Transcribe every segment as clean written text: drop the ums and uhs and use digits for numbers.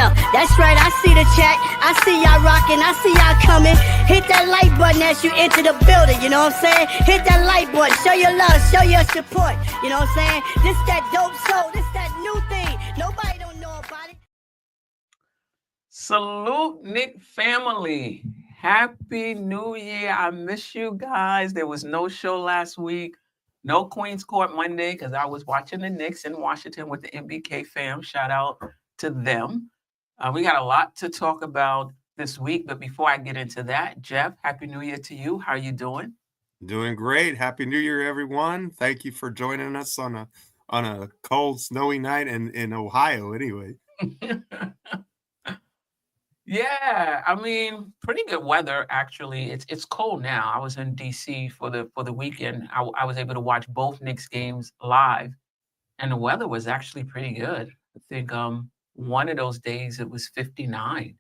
Yeah, that's right. I see the chat. I see y'all rocking. I see y'all coming. Hit that like button as you enter the building. You know what I'm saying? Hit that like button. Show your love. Show your support. You know what I'm saying? This that dope soul. This that new thing. Nobody don't know about it. Salute, Knick family. Happy New Year. I miss you guys. There was no show last week. No Queens Court Monday because I was watching the Knicks in Washington with the MBK fam. Shout out to them. We got a lot to talk about this week, but before I get into that, Geoff, Happy New Year to you. How are you doing? Doing great. Happy New Year, everyone. Thank you for joining us on a cold, snowy night in Ohio anyway. Yeah, I mean, pretty good weather actually. It's cold now. I was in DC for the weekend. I was able to watch both Knicks games live, and the weather was actually pretty good. I think one of those days it was 59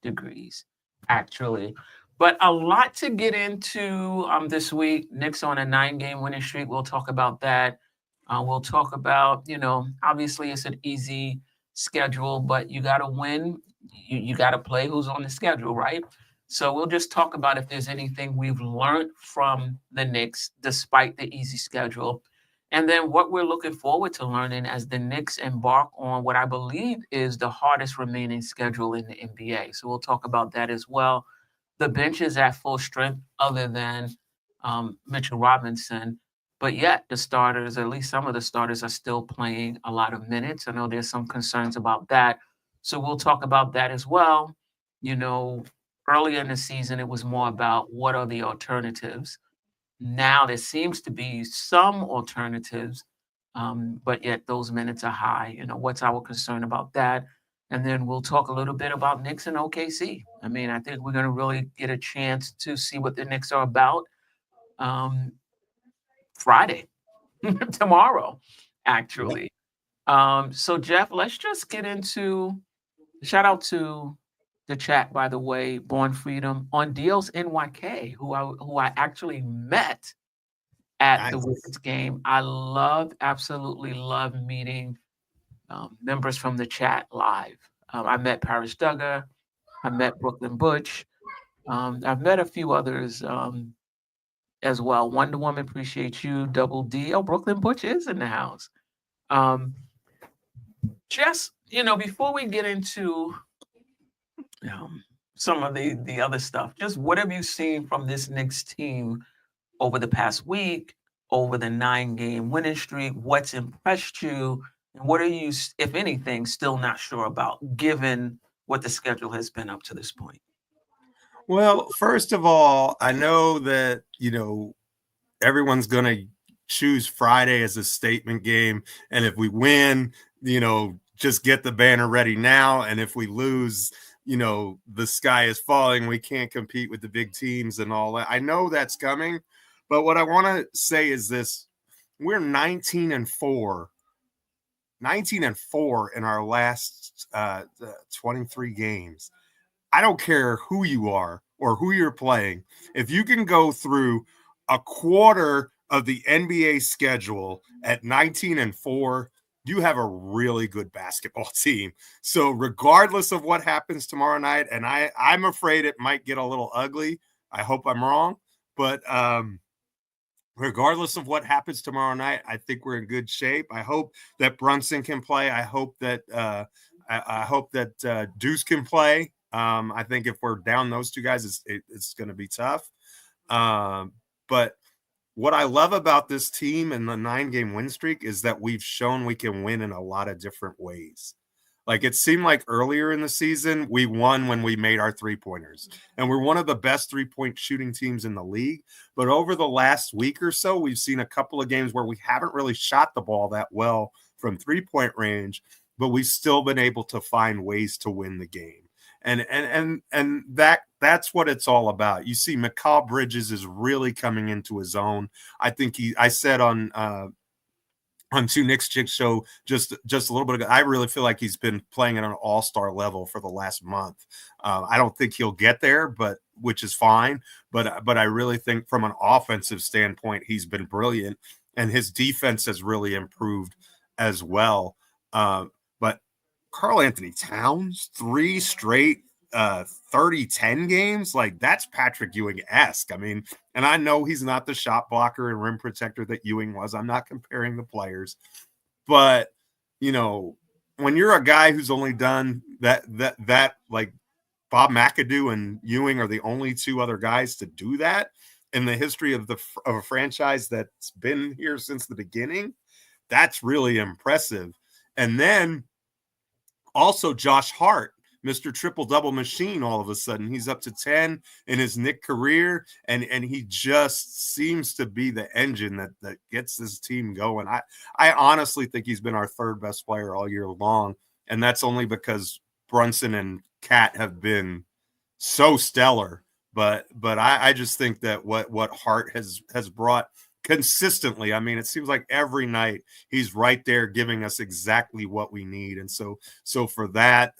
degrees actually. But a lot to get into this week. Knicks on a 9-game winning streak. We'll talk about that. We'll talk about, obviously it's an easy schedule, but you got to win. You got to play who's on the schedule, right? So we'll just talk about if there's anything we've learned from the Knicks despite the easy schedule. And then what we're looking forward to learning as the Knicks embark on what I believe is the hardest remaining schedule in the NBA. So we'll talk about that as well. The bench is at full strength other than Mitchell Robinson. But yet the starters, at least some of the starters, are still playing a lot of minutes. I know there's some concerns about that. So we'll talk about that as well. Earlier in the season, it was more about what are the alternatives. Now there seems to be some alternatives, but yet those minutes are high. What's our concern about that? And then we'll talk a little bit about Knicks and OKC. I mean, I think we're going to really get a chance to see what the Knicks are about Friday, tomorrow, actually. So, Geoff, let's just get into shout out to the chat, by the way, Born Freedom on Deals NYK, who I actually met at the Wizards game. I absolutely love meeting members from the chat live. I met Paris Duggar. I met Brooklyn Butch. I've met a few others as well. Wonder Woman, appreciate you. Double D. Oh, Brooklyn Butch is in the house. Just, before we get into some of the other stuff, just what have you seen from this Knicks team over the past week, over the 9-game winning streak? What's impressed you? And what are you, if anything, still not sure about, given what the schedule has been up to this point? Well, first of all, I know that, everyone's going to choose Friday as a statement game. And if we win, just get the banner ready now. And if we lose, the sky is falling. We can't compete with the big teams and all that. I know that's coming. But what I want to say is this. We're 19-4. 19-4 in our last 23 games. I don't care who you are or who you're playing. If you can go through a quarter of the NBA schedule at 19-4, you have a really good basketball team. So regardless of what happens tomorrow night, and I'm afraid it might get a little ugly. I hope I'm wrong. But regardless of what happens tomorrow night, I think we're in good shape. I hope that Brunson can play. I hope that Deuce can play. I think if we're down those two guys, it's going to be tough. But what I love about this team and the 9-game win streak is that we've shown we can win in a lot of different ways. Like it seemed like earlier in the season, we won when we made our 3-pointers. And we're one of the best 3-point shooting teams in the league. But over the last week or so, we've seen a couple of games where we haven't really shot the ball that well from 3-point range, but we've still been able to find ways to win the game. And that's what it's all about. You see, Mikal Bridges is really coming into his own. I think I said on Two Knicks Chick Show just a little bit ago, I really feel like he's been playing at an all-star level for the last month. I don't think he'll get there, which is fine. But I really think from an offensive standpoint, he's been brilliant, and his defense has really improved as well. But Karl Anthony Towns, 3 straight 30-10 games. Like, that's Patrick Ewing-esque. I mean, and I know he's not the shot blocker and rim protector that Ewing was. I'm not comparing the players, but you know, when you're a guy who's only done that like Bob McAdoo and Ewing are the only 2 other guys to do that in the history of a franchise that's been here since the beginning, that's really impressive. And then also Josh Hart, Mr. Triple-double machine, all of a sudden he's up to 10 in his Knick career, and he just seems to be the engine that gets this team going. I honestly think he's been our 3rd best player all year long, and that's only because Brunson and Cat have been so stellar. But I just think that what Hart has brought consistently, I mean, it seems like every night he's right there giving us exactly what we need. And so for that,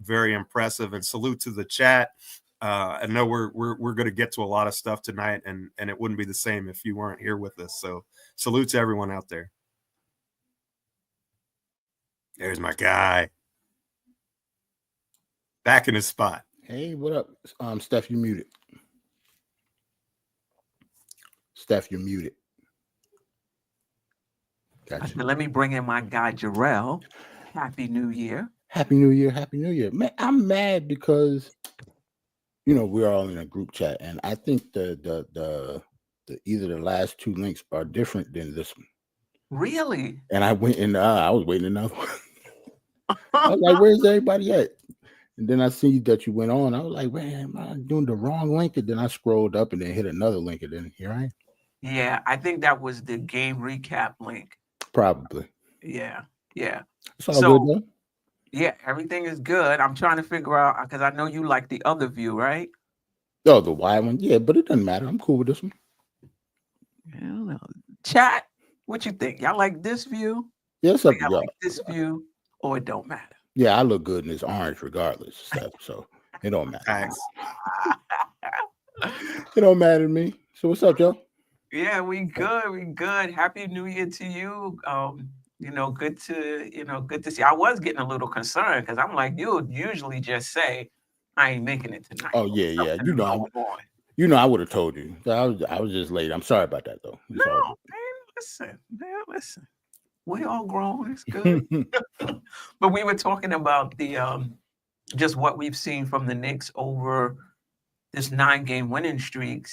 very impressive, and salute to the chat. I know we're going to get to a lot of stuff tonight, and it wouldn't be the same if you weren't here with us. So salute to everyone out there. There's my guy. Back in his spot. Hey, what up? Steph, you muted. Steph, you're muted. Gotcha. Let me bring in my guy, Jerrell. Happy New Year. Happy New Year. Happy New Year. Man, I'm mad because, you know, we're all in a group chat, and I think the either the last 2 links are different than this one. Really? And I went and I was waiting another one. I was like, where's everybody at? And then I see that you went on. I was like, man, am I doing the wrong link? And then I scrolled up and then hit another link, and then here I am. Yeah, I think that was the game recap link. Probably. Yeah. It's all good, though. Yeah, everything is good. I'm trying to figure out, because I know you like the other view, right? Oh, the wide one? Yeah, but it doesn't matter. I'm cool with this one. I don't know. Chat, what you think? Y'all like this view? Yeah, it's up to y'all y'all. like this view, or it don't matter? Yeah, I look good in this orange regardless, Steph, so it don't matter. Thanks. It don't matter to me. So what's up, Joe? Yeah, we good. Happy New Year to you. You know, good to see. I was getting a little concerned because I'm like, you usually just say, I ain't making it tonight. Oh, yeah. You know, I would have told you. I was just late. I'm sorry about that, though. No, man, listen. We all grown. It's good. But we were talking about the just what we've seen from the Knicks over this 9-game winning streak,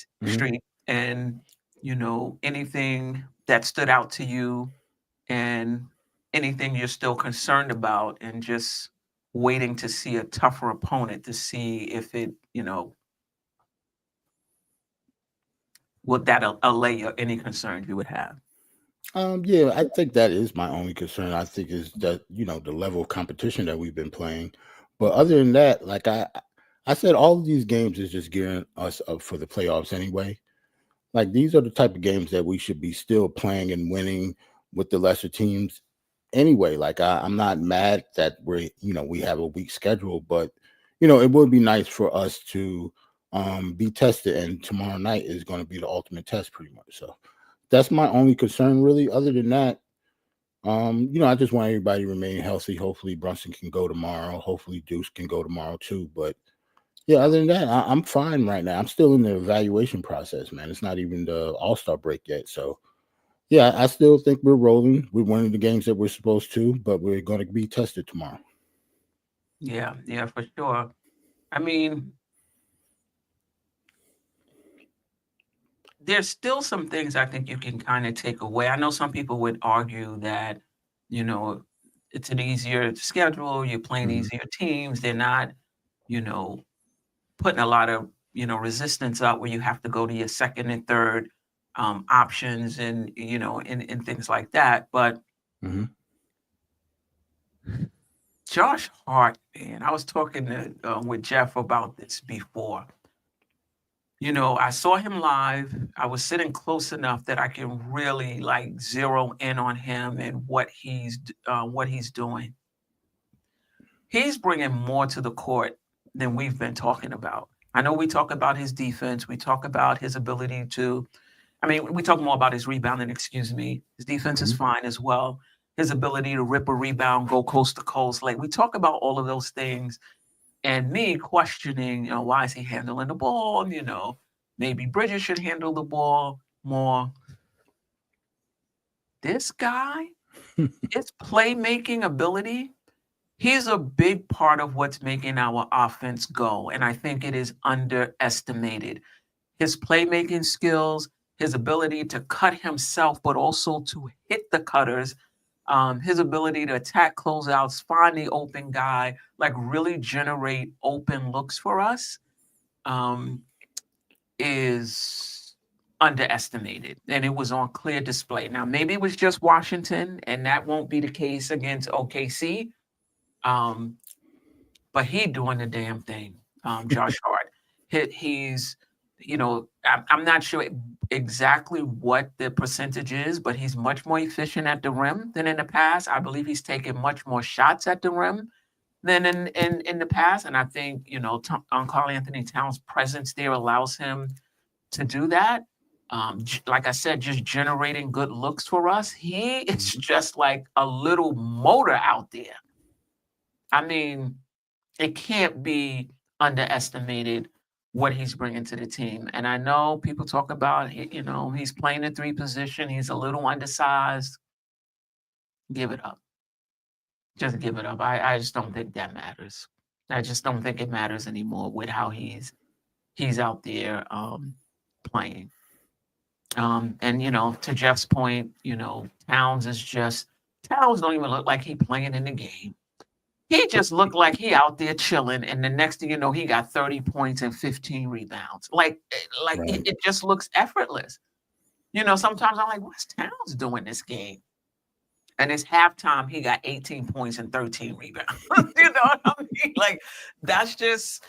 and you know, anything that stood out to you, and anything you're still concerned about, and just waiting to see a tougher opponent to see if it, you know, would that allay any concerns you would have. Yeah, I think that is my only concern. I think is that, you know, the level of competition that we've been playing. But other than that, like I said, all of these games is just gearing us up for the playoffs anyway. Like, these are the type of games that we should be still playing and winning with the lesser teams anyway. Like, I'm not mad that we have a weak schedule, but you know, it would be nice for us to be tested, and tomorrow night is going to be the ultimate test pretty much. So that's my only concern, really. Other than that, you know, I just want everybody to remain healthy. Hopefully Brunson can go tomorrow. Hopefully Deuce can go tomorrow too. But yeah, other than that, I'm fine right now. I'm still in the evaluation process, man. It's not even the All-Star break yet. So yeah, I still think we're rolling. We're winning the games that we're supposed to, but we're going to be tested tomorrow. Yeah, for sure. I mean, there's still some things I think you can kind of take away. I know some people would argue that, you know, it's an easier schedule. You're playing easier teams. They're not, you know, putting a lot of, you know, resistance up where you have to go to your second and third options and, you know, and things like that. But Josh Hart, man, I was talking with Geoff about this before. You know, I saw him live. I was sitting close enough that I can really like zero in on him and what he's doing. He's bringing more to the court than we've been talking about. I know we talk about his defense. We talk about his ability to, we talk more about his rebounding, His defense is fine as well. his ability to rip a rebound, go coast to coast. Like we talk about all of those things, and me questioning, why is he handling the ball? Maybe Bridges should handle the ball more. This guy, his playmaking ability, he's a big part of what's making our offense go. And I think it is underestimated. His playmaking skills, his ability to cut himself, but also to hit the cutters, his ability to attack closeouts, find the open guy, like really generate open looks for us, is underestimated. And it was on clear display. Now, maybe it was just Washington, and that won't be the case against OKC. But he doing the damn thing, Josh Hart. He's, I'm not sure exactly what the percentage is, but he's much more efficient at the rim than in the past. I believe he's taken much more shots at the rim than in the past. And I think, Karl Anthony Towns' presence there allows him to do that. Like I said, just generating good looks for us. He is just like a little motor out there. I mean, it can't be underestimated what he's bringing to the team. And I know people talk about, he's playing the 3 position. He's a little undersized. Give it up. Just give it up. I just don't think that matters. I just don't think it matters anymore with how he's out there playing. And, to Jeff's point, Towns don't even look like he playing in the game. He just looked like he out there chilling, and the next thing you know, he got 30 points and 15 rebounds. Right. It just looks effortless. Sometimes I'm like, what's Towns doing this game? And it's halftime, he got 18 points and 13 rebounds. You know what I mean? Like, that's just,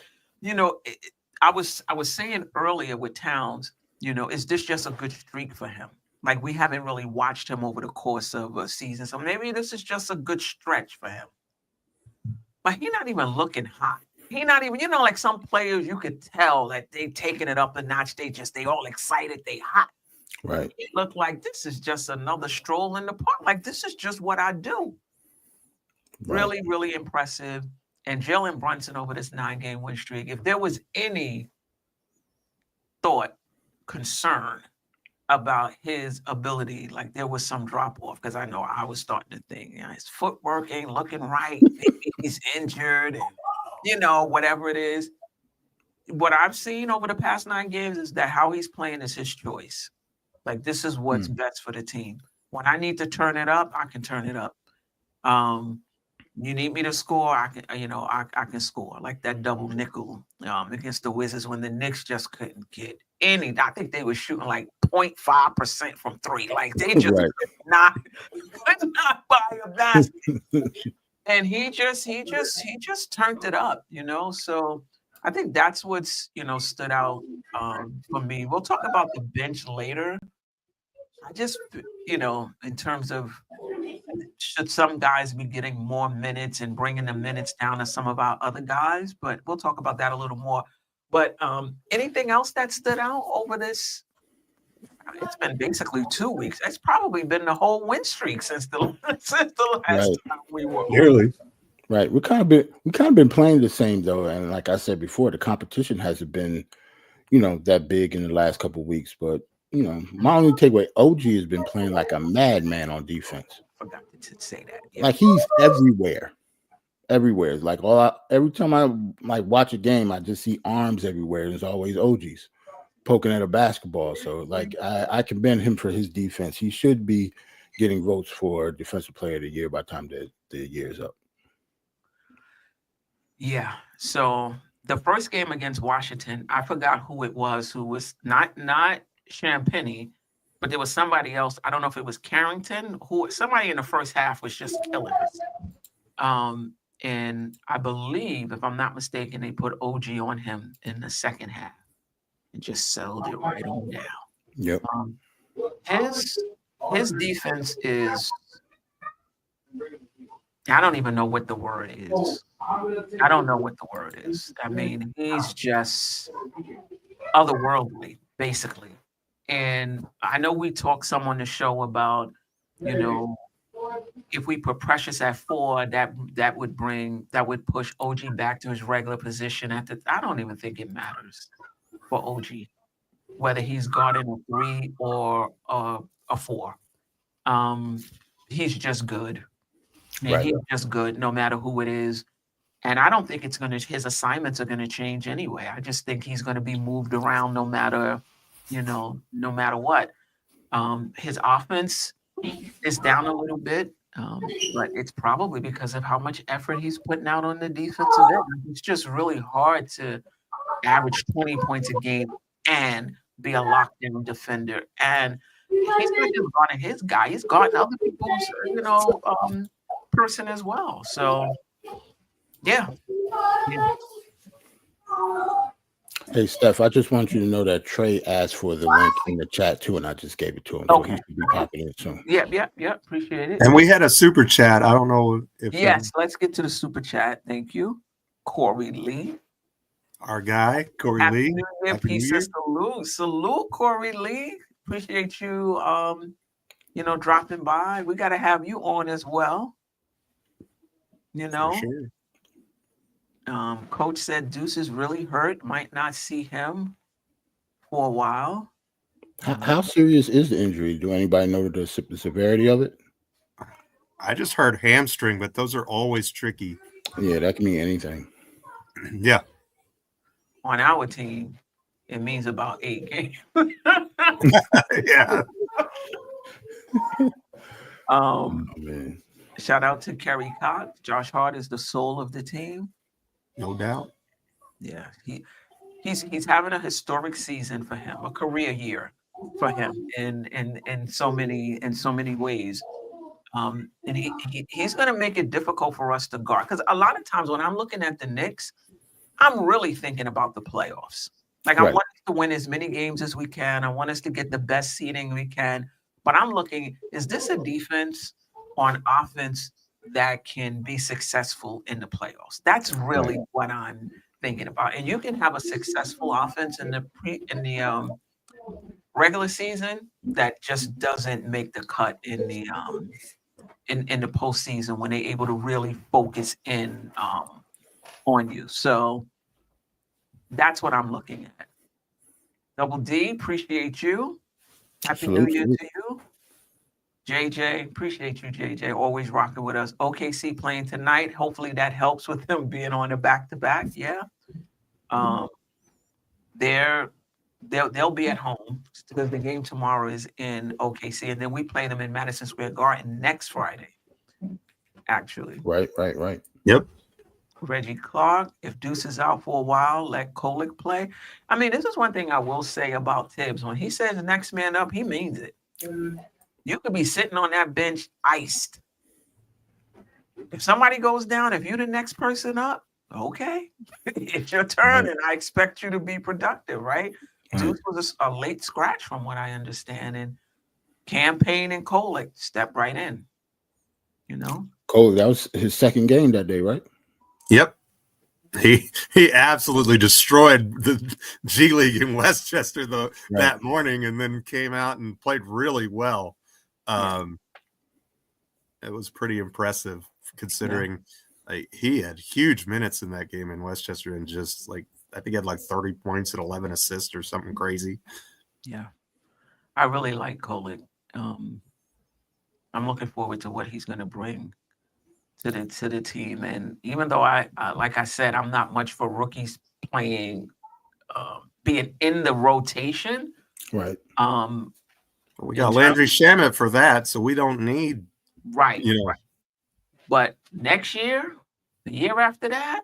I was saying earlier with Towns, is this just a good streak for him? Like, we haven't really watched him over the course of a season, so maybe this is just a good stretch for him. But he's not even looking hot. He not even, like some players, you could tell that they taking it up a notch. They all excited. They hot. Right. It looked like this is just another stroll in the park. Like, this is just what I do. Right. Really, really impressive. And Jalen Brunson over this 9-game win streak, if there was any concern about his ability, like there was some drop off, because I know I was starting to think, his footwork ain't looking right. Maybe he's injured, and whatever it is. What I've seen over the past 9 games is that how he's playing is his choice. Like, this is what's best for the team. When I need to turn it up, I can turn it up. You need me to score, I can score. Like that double nickel against the Wizards when the Knicks just couldn't get any. I think they were shooting like 0.5% from 3. Like, they just could not buy a basket. And he just turned it up, So I think that's what's stood out for me. We'll talk about the bench later. I just, in terms of should some guys be getting more minutes and bringing the minutes down to some of our other guys, but we'll talk about that a little more. But anything else that stood out over this? It's been basically 2 weeks. It's probably been the whole win streak since the last time we were. Nearly. Right. We kind of been playing the same though, and like I said before, the competition hasn't been, that big in the last couple of weeks. But my only takeaway, OG has been playing like a madman on defense. Forgot to say that. Yeah. Like, he's everywhere. It's like every time I watch a game, I just see arms everywhere. There's always OGs poking at a basketball. So like I commend him for his defense. He should be getting votes for Defensive Player of the Year by the time the year is up. Yeah. So the first game against Washington, I forgot who it was. Who was not Champagny, but there was somebody else. I don't know if it was Carrington. Somebody in the first half was just killing us. And I believe, if I'm not mistaken, they put OG on him in the second half and just settled it right on down. Yep. His defense is, I don't even know what the word is. I don't know what the word is. I mean, he's just otherworldly, basically. And I know we talked some on the show about, if we put Precious at 4, that would push OG back to his regular position I don't even think it matters for OG whether he's guarding a 3 or a 4. He's just good. And Right. he's just good no matter who it is. And I don't think his assignments are gonna change anyway. I just think he's gonna be moved around no matter what. His offense is down a little bit, but it's probably because of how much effort he's putting out on the defensive end. It's just really hard to average 20 points a game and be a lockdown defender. And he's not just guarding his guy; he's guarding other people's, person as well. So, yeah. Hey, Steph, I just want you to know that Trey asked for the link in the chat too, and I just gave it to him. Okay. So he should be popping in soon. Yeah. Appreciate it. And we had a super chat. I don't know if Yes, let's get to the super chat. Thank you, Corey Lee. our guy Corey Happy Lee. New Year, Happy New peace Year. and salute, Corey Lee. Appreciate you, dropping by. We got to have you on as well. For sure. Coach said Deuce is really hurt. Might not see him for a while. How serious is the injury? Do anybody know the severity of it? I just heard hamstring, but those are always tricky. Yeah, that can mean anything. Yeah. On our team, it means about 8 games. Yeah. Oh, man. Shout out to Kerry Cox. Josh Hart is the soul of the team. No doubt. Yeah, he's having a historic season for him, a career year for him in so many ways. And he's going to make it difficult for us to guard because a lot of times when I'm looking at the Knicks, I'm really thinking about the playoffs. Like I want us to win as many games as we can. I want us to get the best seeding we can. But I'm looking, is this a defense on offense that can be successful in the playoffs? That's really what I'm thinking about. And you can have a successful offense in the regular season that just doesn't make the cut in the postseason when they're able to really focus in on you. So that's what I'm looking at. Double D, appreciate you. Happy New Year to you. JJ, appreciate you, JJ. Always rocking with us. OKC playing tonight. Hopefully that helps with them being on a back-to-back. Yeah. They'll be at home because the game tomorrow is in OKC, and then we play them in Madison Square Garden next Friday. Actually. Right. Yep. Reggie Clark, if Deuce is out for a while, let Kolick play. I mean, this is one thing I will say about Tibbs. When he says next man up, he means it. You could be sitting on that bench iced. If somebody goes down, if you're the next person up, okay, it's your turn, and I expect you to be productive, right? Deuce was a late scratch from what I understand, and Campaign and Kolick step right in, Cole, that was his second game that day, right? Yep. He absolutely destroyed the G League in Westchester that morning, and then came out and played really well. It was pretty impressive considering he had huge minutes in that game in Westchester, and just I think he had 30 points and 11 assists or something crazy. Yeah, I really like Kolick. I'm looking forward to what he's going to bring to the team. And even though I like I said, I'm not much for rookies playing, being in the rotation. Right. We got Landry Shamet for that, so we don't need right. But next year, the year after that,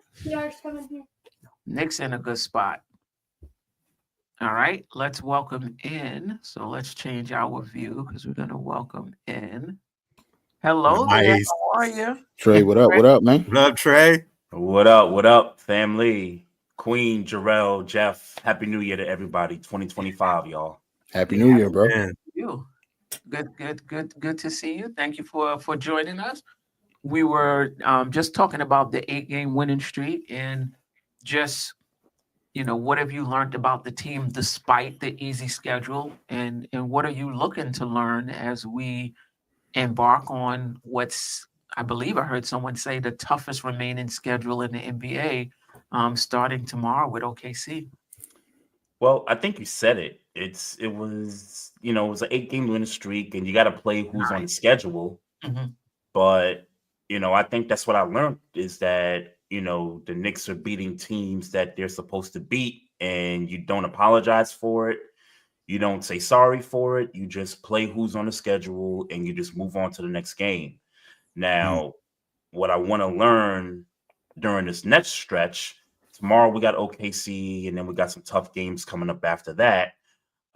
Knicks in a good spot. All right, let's welcome in. So let's change our view because we're going to welcome in. Hello there. How are you? Trey, what up? What up, man? What up, Trey? What up, family? Queen, Jerrell, Geoff. Happy New Year to everybody. 2025, y'all. Happy New Year, bro. You. Good to see you. Thank you for joining us. We were just talking about the 8-game winning streak and just, what have you learned about the team despite the easy schedule, and what are you looking to learn as we embark on what's, I believe I heard someone say, the toughest remaining schedule in the NBA, starting tomorrow with OKC. Well, I think you said it. It was, it was an 8-game winning streak, and you got to play who's on the schedule. Mhm. But, I think that's what I learned is that, the Knicks are beating teams that they're supposed to beat, and you don't apologize for it. You don't say sorry for it. You just play who's on the schedule and you just move on to the next game. Now, what I want to learn during this next stretch, tomorrow we got OKC and then we got some tough games coming up after that.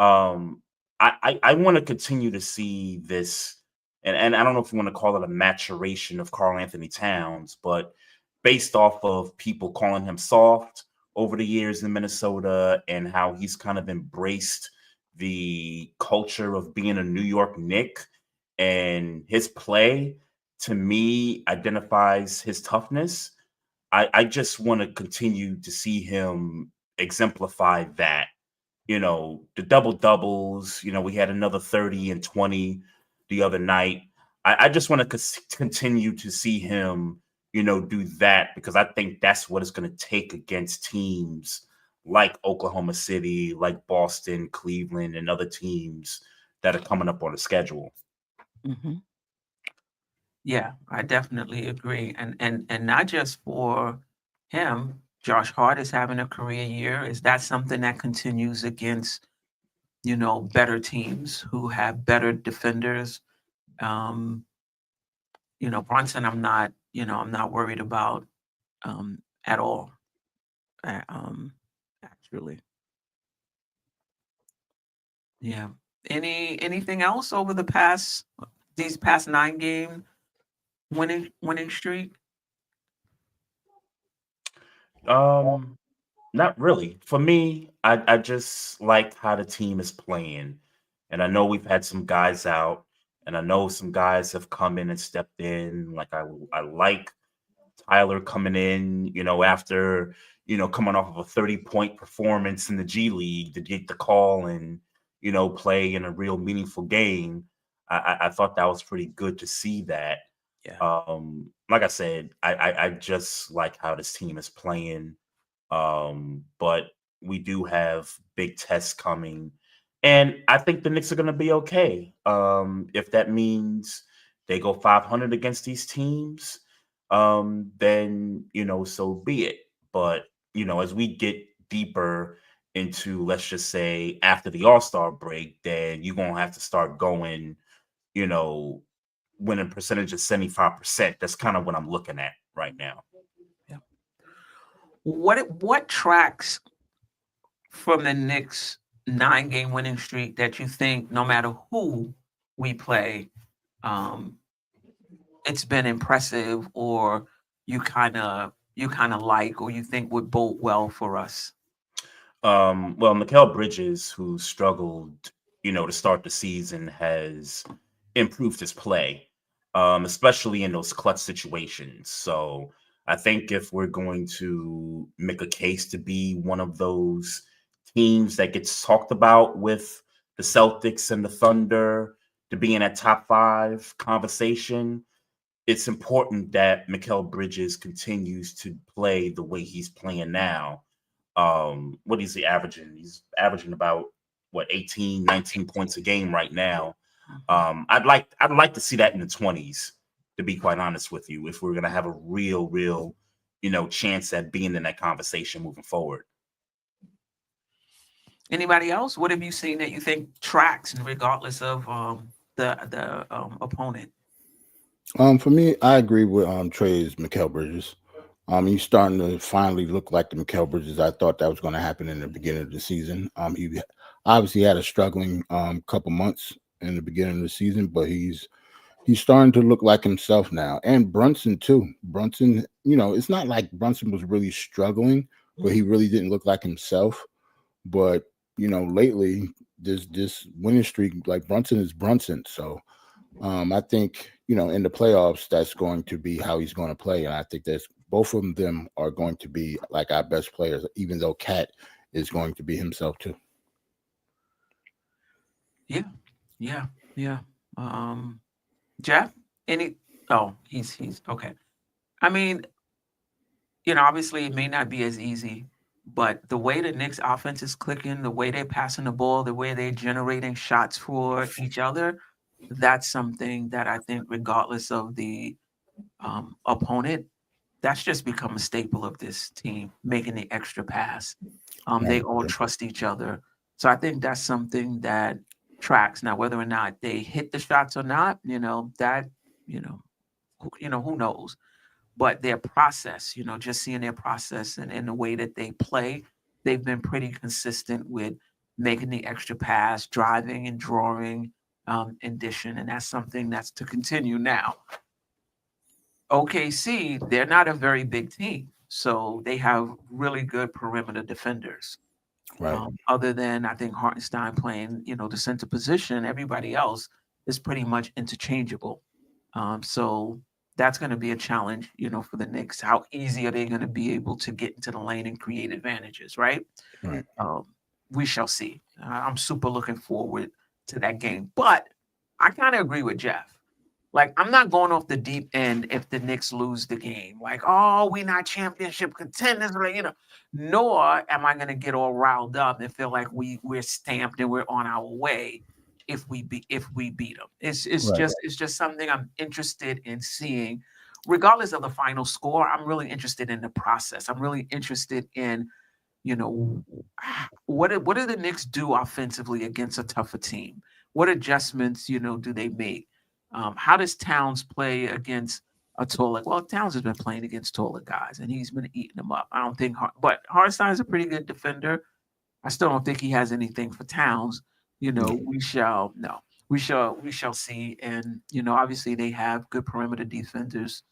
I want to continue to see this, and I don't know if you want to call it a maturation of Karl Anthony Towns, but based off of people calling him soft over the years in Minnesota and how he's kind of embraced the culture of being a New York Knick, and his play to me identifies his toughness. I just want to continue to see him exemplify that. The double doubles, we had another 30 and 20 the other night. I just want to continue to see him, do that, because I think that's what it's going to take against teams like Oklahoma City, like Boston, Cleveland, and other teams that are coming up on the schedule. Mm-hmm. Yeah, I definitely agree. And not just for him, Josh Hart is having a career year. Is that something that continues against, better teams who have better defenders? Brunson, I'm not worried about at all. Actually. Yeah. Anything else over these past 9-game winning streak? Not really. For me, I just like how the team is playing. And I know we've had some guys out, and I know some guys have come in and stepped in. Like I like Tyler coming in, after, coming off of a 30-point performance in the G League to get the call and, play in a real meaningful game. I thought that was pretty good to see that. Yeah. Like I said, I just like how this team is playing. But we do have big tests coming, and I think the Knicks are going to be okay. If that means they go 500 against these teams, then so be it. But as we get deeper into, let's just say, after the All-Star break, then you're gonna have to start going, winning percentage of 75%. That's kind of what I'm looking at right now. Yeah. What tracks from the Knicks 9-game winning streak that you think, no matter who we play, it's been impressive, or you kind of like, or you think would bode well for us? Well, Mikal Bridges, who struggled, to start the season, has improved his play, especially in those clutch situations. So I think if we're going to make a case to be one of those teams that gets talked about with the Celtics and the Thunder to be in that top 5 conversation, it's important that Mikal Bridges continues to play the way he's playing now. What is he averaging? He's averaging about 18, 19 points a game right now. I'd like to see that in the 20s, to be quite honest with you, if we're going to have a real, chance at being in that conversation moving forward. Anybody else? What have you seen that you think tracks, regardless of the opponent? For me, I agree with Trey's Mikal Bridges. He's starting to finally look like the Mikal Bridges I thought that was going to happen in the beginning of the season. He obviously had a struggling couple months in the beginning of the season, but he's starting to look like himself now. And Brunson too. Brunson, it's not like Brunson was really struggling, but he really didn't look like himself. But lately this winning streak, like, Brunson is Brunson. So I think, in the playoffs, that's going to be how he's going to play. And I think that both of them are going to be like our best players, even though Cat is going to be himself too. Yeah. Geoff, any? Oh, he's okay. I mean, obviously it may not be as easy, but the way the Knicks offense is clicking, the way they're passing the ball, the way they're generating shots for each other, that's something that I think, regardless of the opponent, that's just become a staple of this team, making the extra pass. They all trust each other. So I think that's something that tracks. Now, whether or not they hit the shots or not, who knows? But their process, just seeing their process and the way that they play, they've been pretty consistent with making the extra pass, driving and drawing, and dishing. And that's something that's to continue now. OKC, they're not a very big team, so they have really good perimeter defenders. Right. Other than, I think, Hartenstein playing, the center position, everybody else is pretty much interchangeable. So that's going to be a challenge, for the Knicks. How easy are they going to be able to get into the lane and create advantages, right? Right. We shall see. I'm super looking forward to that game. But I kind of agree with Geoff. Like, I'm not going off the deep end if the Knicks lose the game. Like, oh, we're not championship contenders, nor am I going to get all riled up and feel like we're stamped and we're on our way if we beat them. It's Right. just something I'm interested in seeing, regardless of the final score. I'm really interested in the process. I'm really interested in, what do the Knicks do offensively against a tougher team? What adjustments, do they make? How does Towns play against a taller? Well, Towns has been playing against taller guys, and he's been eating them up. I don't think, but Hartenstein's a pretty good defender. I still don't think he has anything for Towns. We shall see. And obviously they have good perimeter defenders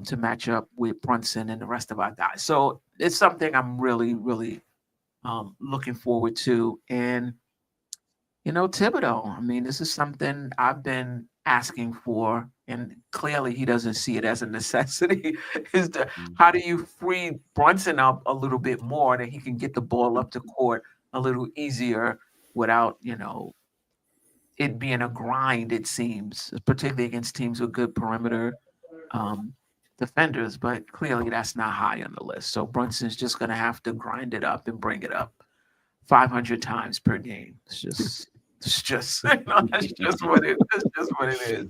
to match up with Brunson and the rest of our guys. So it's something I'm really, really looking forward to. And Thibodeau, I mean, this is something I've been asking for, and clearly he doesn't see it as a necessity. How do you free Brunson up a little bit more that he can get the ball up the court a little easier without, it being a grind, it seems, particularly against teams with good perimeter defenders. But clearly that's not high on the list. So Brunson's just going to have to grind it up and bring it up 500 times per game. It's just that's just what it is.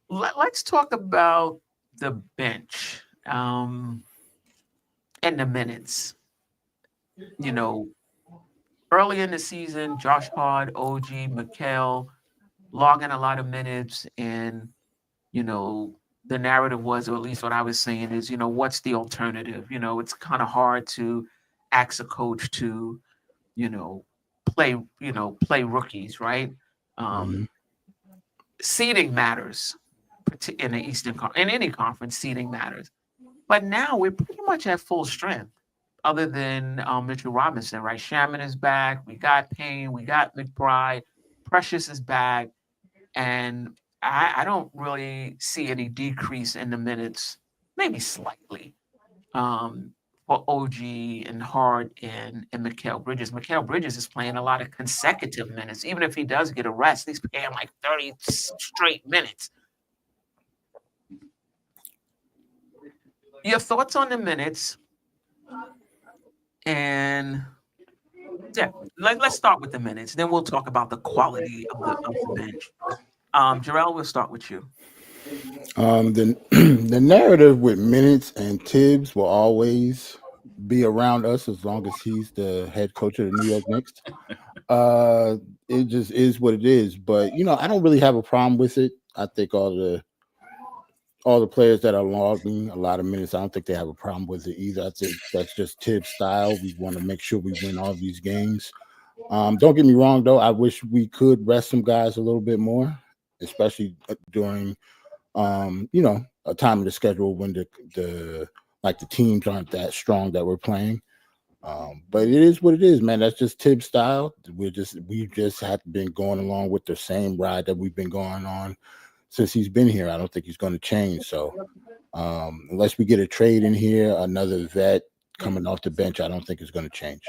Let's talk about the bench and the minutes. Early in the season, Josh Hart, OG, Mikal logging a lot of minutes, and the narrative was, or at least what I was saying is, what's the alternative? It's kind of hard to ask a coach to, play rookies, right? Seeding matters in the Eastern in any conference. Seeding matters, but now we're pretty much at full strength, other than Mitchell Robinson, right? Shaman is back. We got Payne. We got McBride. Precious is back, and I don't really see any decrease in the minutes, maybe slightly. For OG and Hart and Mikal Bridges. Mikal Bridges is playing a lot of consecutive minutes. Even if he does get a rest, he's playing like 30 straight minutes. Your thoughts on the minutes? And yeah, let's start with the minutes. Then we'll talk about the quality of the bench. Jerrell, we'll start with you. The narrative with minutes and Tibbs will always be around us as long as he's the head coach of the New York Knicks. It just is what it is. But I don't really have a problem with it. I think all the players that are logging a lot of minutes, I don't think they have a problem with it either. I think that's just Tibbs' style. We want to make sure we win all these games. Don't get me wrong though. I wish we could rest some guys a little bit more, especially during a time of the schedule when the teams aren't that strong that we're playing. But it is what it is, man. That's just Tibbs' style. We just have been going along with the same ride that we've been going on since he's been here. I don't think he's going to change. So unless we get a trade in here, another vet coming off the bench, I don't think it's going to change.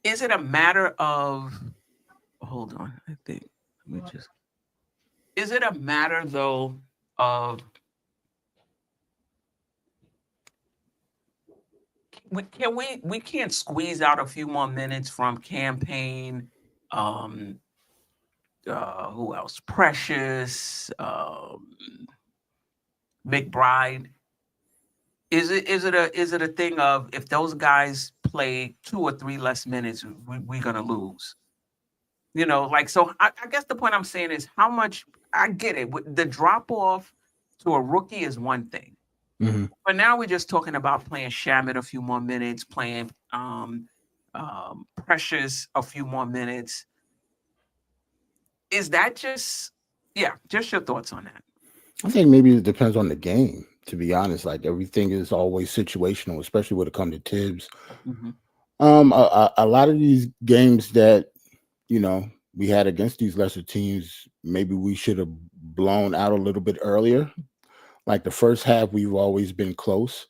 is it a matter of, hold on, I think, let me just, is it a matter though of, we can't squeeze out a few more minutes from Campaign, who else? Precious, McBride. Is it a thing of, if those guys play 2 or 3 less minutes, we're gonna lose? You know, like, so I guess the point I'm saying is, how much, I get it. The drop off to a rookie is one thing. Mm-hmm. But now we're just talking about playing Shamet a few more minutes, playing Precious a few more minutes. Is that just, just your thoughts on that? I think maybe it depends on the game, to be honest. Like, everything is always situational, especially when it comes to Tibbs. Mm-hmm. A lot of these games that, you know, we had against these lesser teams, maybe we should have blown out a little bit earlier. Like the first half, we've always been close.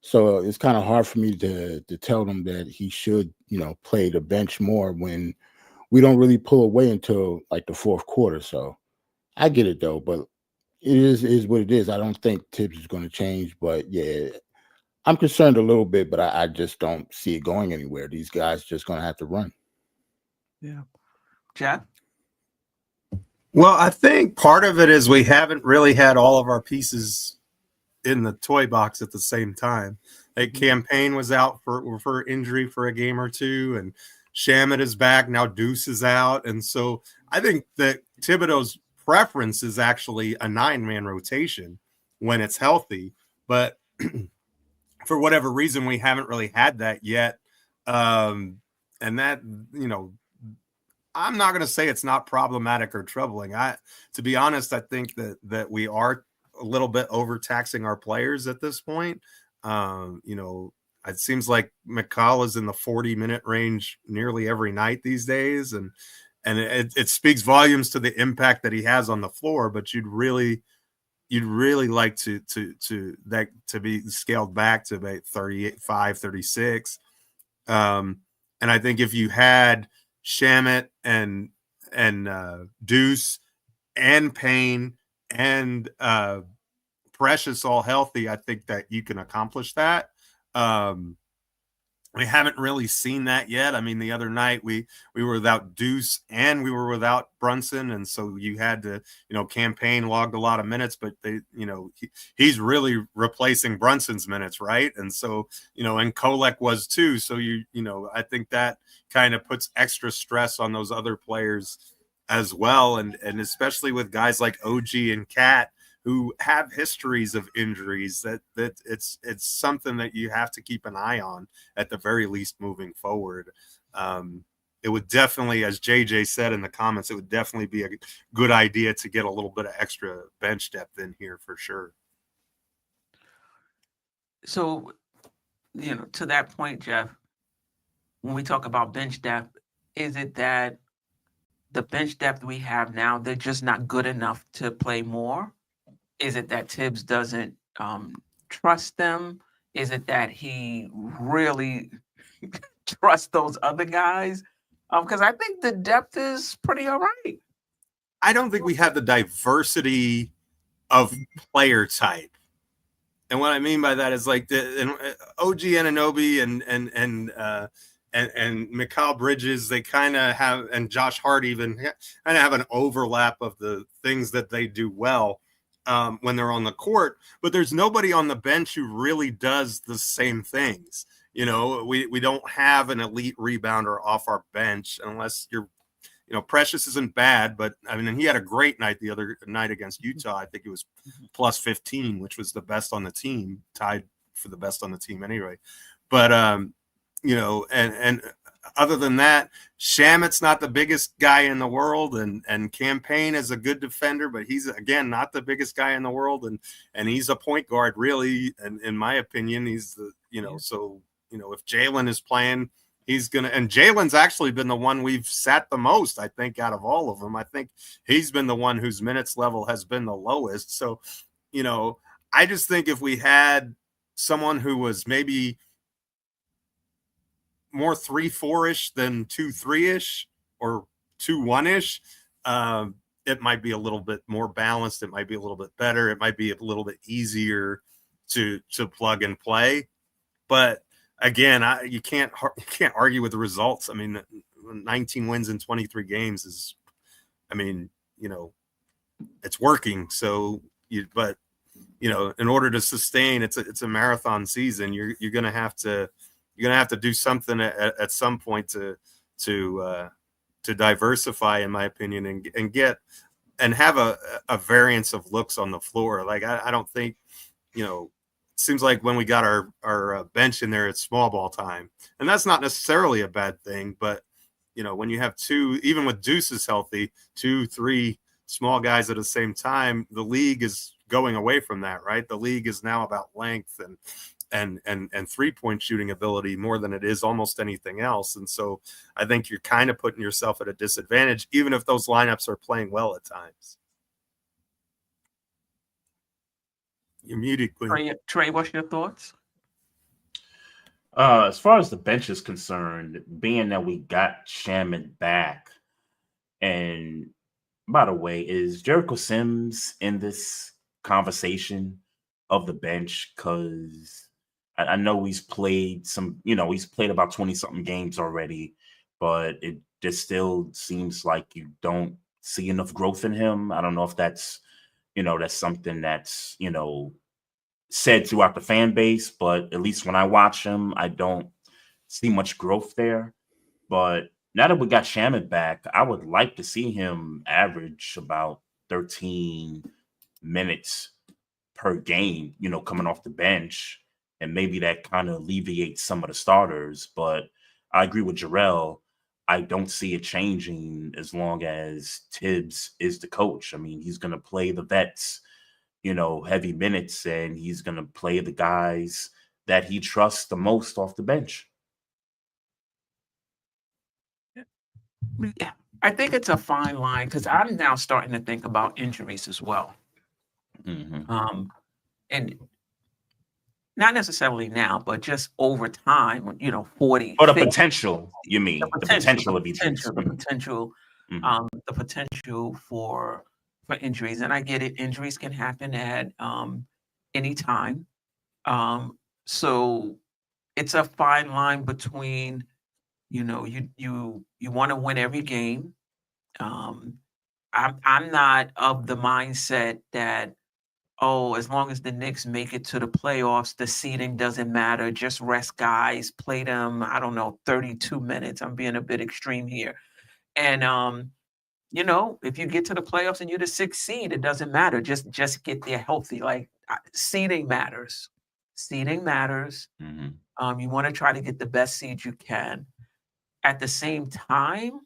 So it's kind of hard for me to tell them that he should, you know, play the bench more when we don't really pull away until like the fourth quarter. So I get it though, but it is what it is. I don't think Tibbs is going to change, but yeah, I'm concerned a little bit, but I just don't see it going anywhere. These guys just going to have to run. Yeah. Jeff? Well, I think part of it is we haven't really had all of our pieces in the toy box at the same time. Like Campaign was out for injury for a game or two, and Shamet is back. Now Deuce is out. And so I think that Thibodeau's preference is actually a 9-man rotation when it's healthy. But for whatever reason, we haven't really had that yet. And that, you know, I'm not going to say it's not problematic or troubling. To be honest, I think that we are a little bit overtaxing our players at this point. You know, it seems like McCall is in the 40-minute range nearly every night these days, and it speaks volumes to the impact that he has on the floor. But you'd really like to be scaled back to about 35, 36. And I think if you had Shamet and Deuce and Payne and Precious all healthy, I think that you can accomplish that. We haven't really seen that yet. I mean, the other night we were without Deuce and we were without Brunson, and so you had to, you know, Campaign logged a lot of minutes, but they, you know, he's really replacing Brunson's minutes, right? And so, you know, and Kolek was too. So you know, I think that kind of puts extra stress on those other players as well, and especially with guys like OG and Cat, who have histories of injuries, that it's something that you have to keep an eye on at the very least moving forward. It would definitely, as JJ said in the comments, it would definitely be a good idea to get a little bit of extra bench depth in here for sure. So, you know, to that point, Jeff, when we talk about bench depth, is it that the bench depth we have now, they're just not good enough to play more? Is it that Tibbs doesn't trust them? Is it that he really trusts those other guys? Because I think the depth is pretty all right. I don't think we have the diversity of player type. And what I mean by that is like OG Anunoby and Mikal Bridges, they kind of have, and Josh Hart even kind of have an overlap of the things that they do well when they're on the court, but there's nobody on the bench who really does the same things. You know, we don't have an elite rebounder off our bench unless you're, you know, Precious isn't bad, but I mean, he had a great night the other night against Utah. I think it was plus 15, which was the best on the team, tied for the best on the team anyway. But, you know, and other than that, Shamet's not the biggest guy in the world, and Campaign is a good defender, but he's, again, not the biggest guy in the world, and he's a point guard, really, and in my opinion, he's the, you know, so, you know, if Jalen is playing, he's going to – and Jalen's actually been the one we've sat the most, I think, out of all of them. I think he's been the one whose minutes level has been the lowest. So, you know, I just think if we had someone who was maybe more 3-4-ish than 2-3-ish or 2-1-ish. It might be a little bit more balanced. It might be a little bit better. It might be a little bit easier to plug and play. But again, you can't argue with the results. I mean, 19 wins in 23 games is, I mean, it's working. So but in order to sustain, it's a marathon season. You're gonna have to do something at some point to diversify, in my opinion, and get and have a variance of looks on the floor. Like I don't think, it seems like when we got our bench in there, it's small ball time, and that's not necessarily a bad thing. But when you have two, even with Deuce is healthy, 2-3 small guys at the same time, the league is going away from that, right? The league is now about length and 3-point shooting ability more than it is almost anything else. And so I think you're kind of putting yourself at a disadvantage, even if those lineups are playing well at times. You're muted, Queen. Trey, what's your thoughts? As far as the bench is concerned, being that we got Shaman back, and by the way, is Jericho Sims in this conversation of the bench? Because I know he's played he's played about 20-something games already, but it just still seems like you don't see enough growth in him. I don't know if that's, that's something that's, said throughout the fan base, but at least when I watch him, I don't see much growth there. But now that we got Shaman back, I would like to see him average about 13 minutes per game, coming off the bench. And maybe that kind of alleviates some of the starters. But I agree with Jerrell. I don't see it changing as long as Tibbs is the coach. I mean, he's going to play the vets, heavy minutes, and he's going to play the guys that he trusts the most off the bench. Yeah, I think it's a fine line because I'm now starting to think about injuries as well. Mm-hmm. And not necessarily now, but just over time, 40. Or the potential, you mean? The potential of injuries. The potential for injuries. And I get it. Injuries can happen at any time. So it's a fine line between, you want to win every game. I'm not of the mindset that, as long as the Knicks make it to the playoffs, the seeding doesn't matter. Just rest guys, play them, 32 minutes. I'm being a bit extreme here. And, if you get to the playoffs and you're the 6th seed, it doesn't matter. Just get there healthy. Like seeding matters. Seeding matters. Mm-hmm. You want to try to get the best seed you can. At the same time,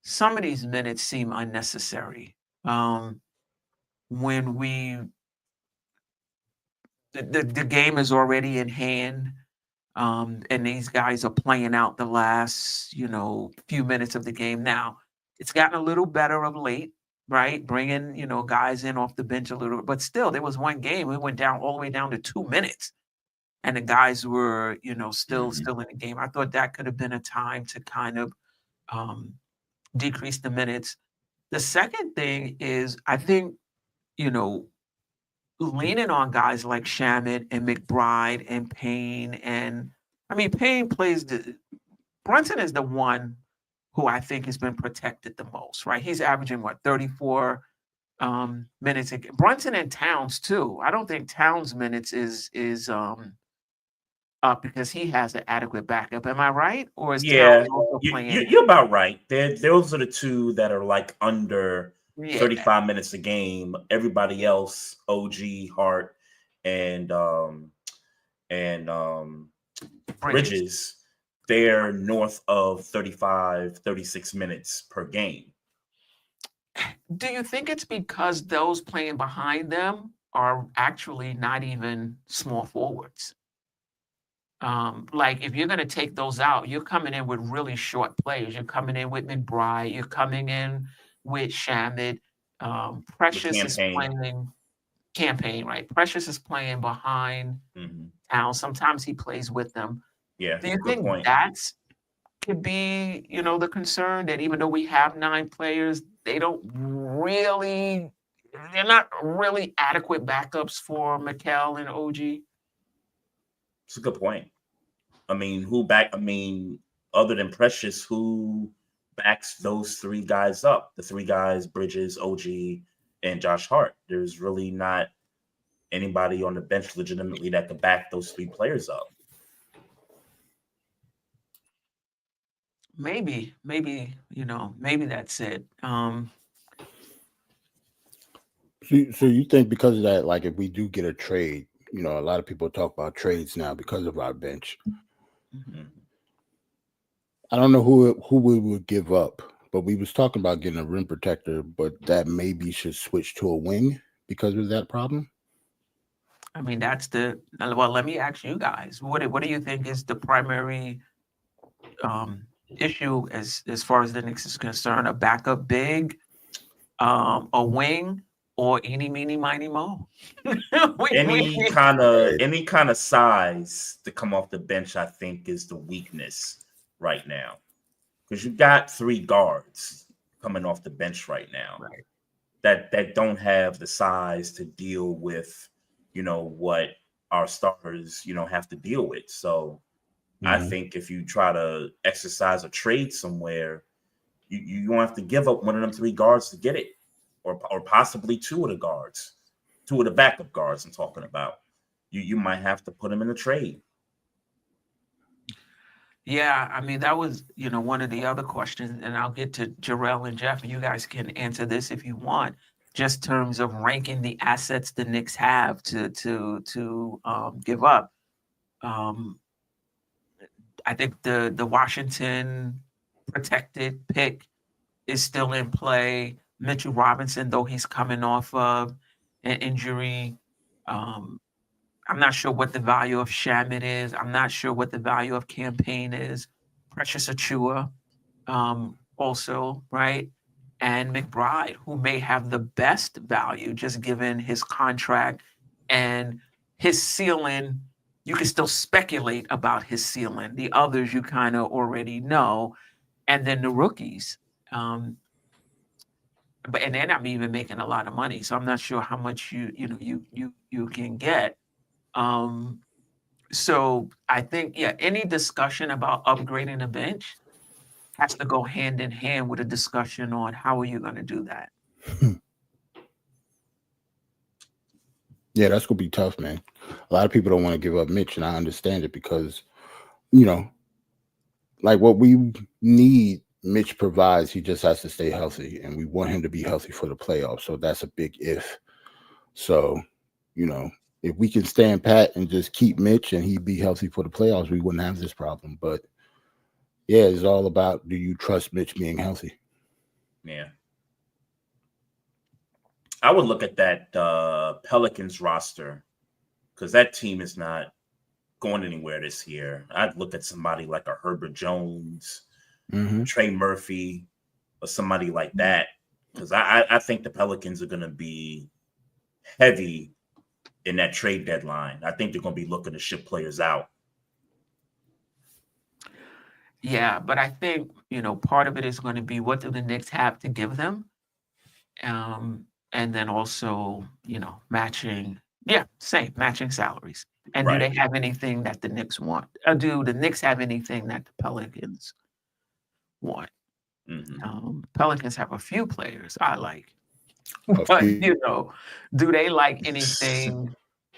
some of these minutes seem unnecessary. When the game is already in hand, and these guys are playing out the last, few minutes of the game. Now, it's gotten a little better of late, right? Bringing, guys in off the bench a little, but still, there was one game we went down all the way down to 2 minutes, and the guys were, still in the game. I thought that could have been a time to kind of decrease the minutes. The second thing is, I think, leaning on guys like Shaman and McBride and Payne. And Payne Brunson is the one who I think has been protected the most, right? He's averaging 34 minutes. Brunson and Towns too. I don't think Towns' minutes is up because he has an adequate backup. Am I right? Or is Towns also playing? You're about right. Those are the two that are like under 35 minutes a game. Everybody else, OG, Hart, and Bridges, they're north of 35, 36 minutes per game. Do you think it's because those playing behind them are actually not even small forwards? Like if you're going to take those out, you're coming in with really short players. You're coming in with McBride. You're coming in with Shaman. Precious is playing campaign, right? Precious is playing behind Towns. Sometimes he plays with them. Yeah, Do you good think point. that's could be, the concern that even though we have 9 players, they're not really adequate backups for Mikal and OG? It's a good point. I mean, other than Precious, who backs those 3 guys up? The 3 guys, Bridges, OG, and Josh Hart. There's really not anybody on the bench legitimately that could back those 3 players up. Maybe, maybe that's it. So you think because of that, like if we do get a trade, a lot of people talk about trades now because of our bench. Mhm. I don't know who we would give up, but we was talking about getting a rim protector, but that maybe should switch to a wing because of that problem. I mean, well, let me ask you guys, what do you think is the primary issue as far as the Knicks is concerned? A backup big, a wing, or any, meeny, miny, mo? Any kind of size to come off the bench, I think, is the weakness right now. Because you got 3 guards coming off the bench right now, Right. that don't have the size to deal with, what our stars, have to deal with. So I think if you try to exercise a trade somewhere, you don't have to give up one of them 3 guards to get it, or possibly 2 of the guards, 2 of the backup guards I'm talking about. You might have to put them in a trade. Yeah, I mean, that was, one of the other questions, and I'll get to Jerrell and Geoff, and you guys can answer this if you want. Just terms of ranking the assets the Knicks have to give up. I think the Washington protected pick is still in play. Mitchell Robinson, though he's coming off of an injury, I'm not sure what the value of Shamit is. I'm not sure what the value of Campaign is. Precious Achua, also, right? And McBride, who may have the best value just given his contract and his ceiling. You can still speculate about his ceiling. The others you kind of already know. And then the rookies. And they're not even making a lot of money. So I'm not sure how much you can get. So I think, any discussion about upgrading the bench has to go hand in hand with a discussion on how are you going to do that. Yeah, that's gonna be tough, man. A lot of people don't want to give up Mitch, and I understand it because, like what we need, Mitch provides. He just has to stay healthy, and we want him to be healthy for the playoffs. So that's a big if. So, if we can stand pat and just keep Mitch and he be healthy for the playoffs, we wouldn't have this problem. But yeah, it's all about, do you trust Mitch being healthy? Yeah. I would look at that Pelicans roster, because that team is not going anywhere this year. I'd look at somebody like a Herbert Jones, Trey Murphy, or somebody like that, because I think the Pelicans are going to be heavy in that trade deadline. I think they're going to be looking to ship players out. Yeah, but I think, part of it is going to be what do the Knicks have to give them? And then also, matching salaries. And do they have anything that the Knicks want? Do the Knicks have anything that the Pelicans want? Pelicans have a few players I like. But, do they like anything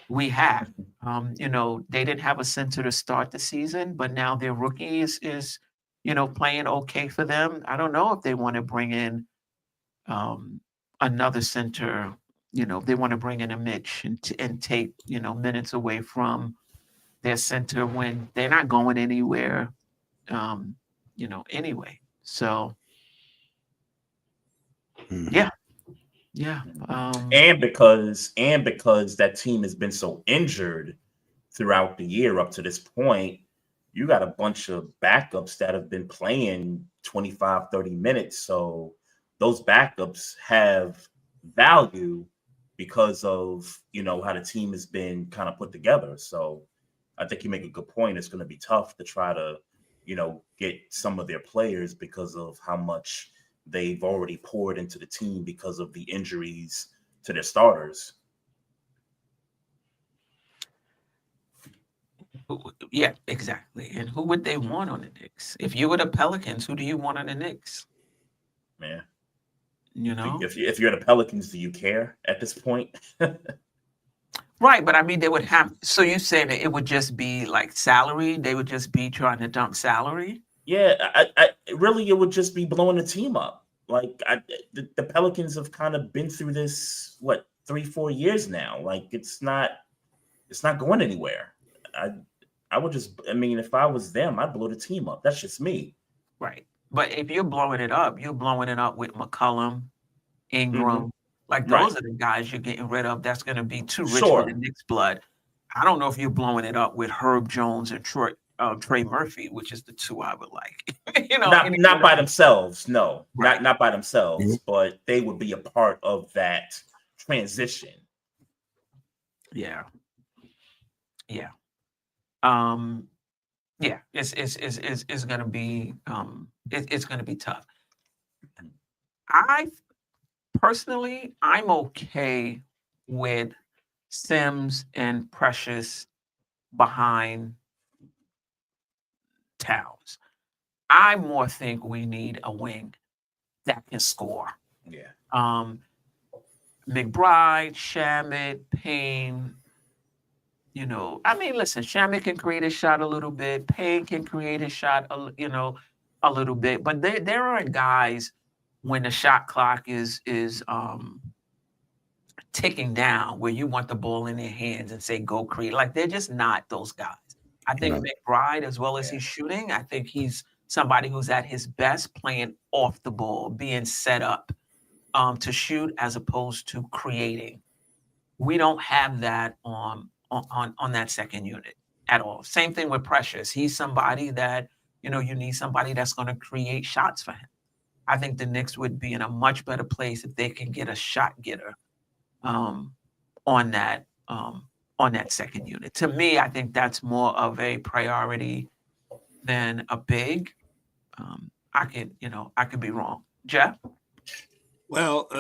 we have? They didn't have a center to start the season, but now their rookie is playing okay for them. I don't know if they want to bring in another center. They want to bring in a Mitch and take minutes away from their center when they're not going anywhere. Anyway. So yeah. And because that team has been so injured throughout the year up to this point, you got a bunch of backups that have been playing 25, 30 minutes. So those backups have value because of, how the team has been kind of put together. So I think you make a good point. It's going to be tough to try to, get some of their players because of how much they've already poured into the team because of the injuries to their starters. Yeah, exactly. And who would they want on the Knicks? If you were the Pelicans, who do you want on the Knicks? Man, If you're the Pelicans, do you care at this point? Right, but I mean, they would have. So you saying that it would just be like salary? They would just be trying to dump salary? Yeah, I really, it would just be blowing the team up. Like the Pelicans have kind of been through this 3-4 years now. Like it's not going anywhere. I would just, if I was them, I'd blow the team up. That's just me. Right. But if you're blowing it up with McCollum, Ingram. Like those are the guys you're getting rid of. That's going to be too rich for the Knicks blood. I don't know if you're blowing it up with Herb Jones and Trey Murphy, which is the two I would like. Not by themselves. No, right. not by themselves, but they would be a part of that transition. Yeah. Yeah. Yeah. It's going to be it's going to be tough. Personally, I'm okay with Sims and Precious behind Towns. I more think we need a wing that can score. Yeah. McBride, Shamet, Payne. Listen, Shamet can create a shot a little bit. Payne can create a shot, a little bit. But there aren't guys when the shot clock is ticking down where you want the ball in their hands and say, go create. Like, they're just not those guys. I think McBride, as well as he's shooting, I think he's somebody who's at his best playing off the ball, being set up to shoot as opposed to creating. We don't have that on that second unit at all. Same thing with Precious. He's somebody that, you need somebody that's going to create shots for him. I think the Knicks would be in a much better place if they can get a shot getter on that second unit. To me, I think that's more of a priority than a big. I could be wrong. Geoff? Well,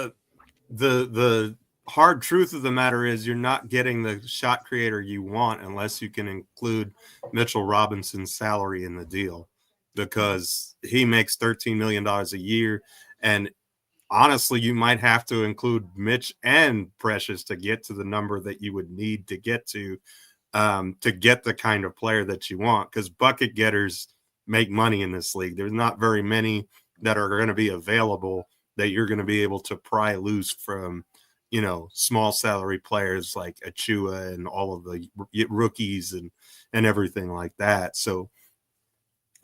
the hard truth of the matter is you're not getting the shot creator you want unless you can include Mitchell Robinson's salary in the deal, because he makes $13 million a year. And honestly, you might have to include Mitch and Precious to get to the number that you would need to get to get the kind of player that you want, because bucket getters make money in this league. There's not very many that are going to be available that you're going to be able to pry loose from, small salary players like Achua and all of the rookies and everything like that. So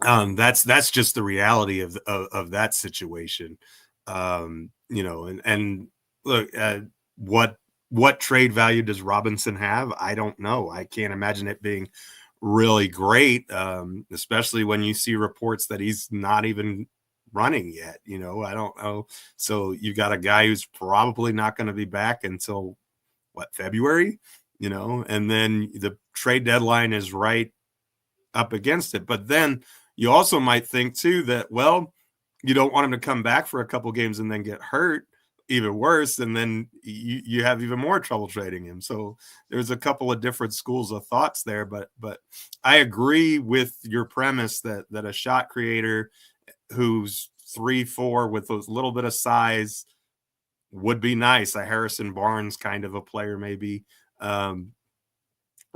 that's just the reality of that situation. And look, what trade value does Robinson have? I don't know. I can't imagine it being really great, especially when you see reports that he's not even running yet. I don't know. So you got a guy who's probably not going to be back until February, and then the trade deadline is right up against it. But then you also might think too that, well, you don't want him to come back for a couple games and then get hurt, even worse, and then you have even more trouble trading him. So there's a couple of different schools of thoughts there, but I agree with your premise that a shot creator who's 3-4 with a little bit of size would be nice. A Harrison Barnes kind of a player, maybe. I'm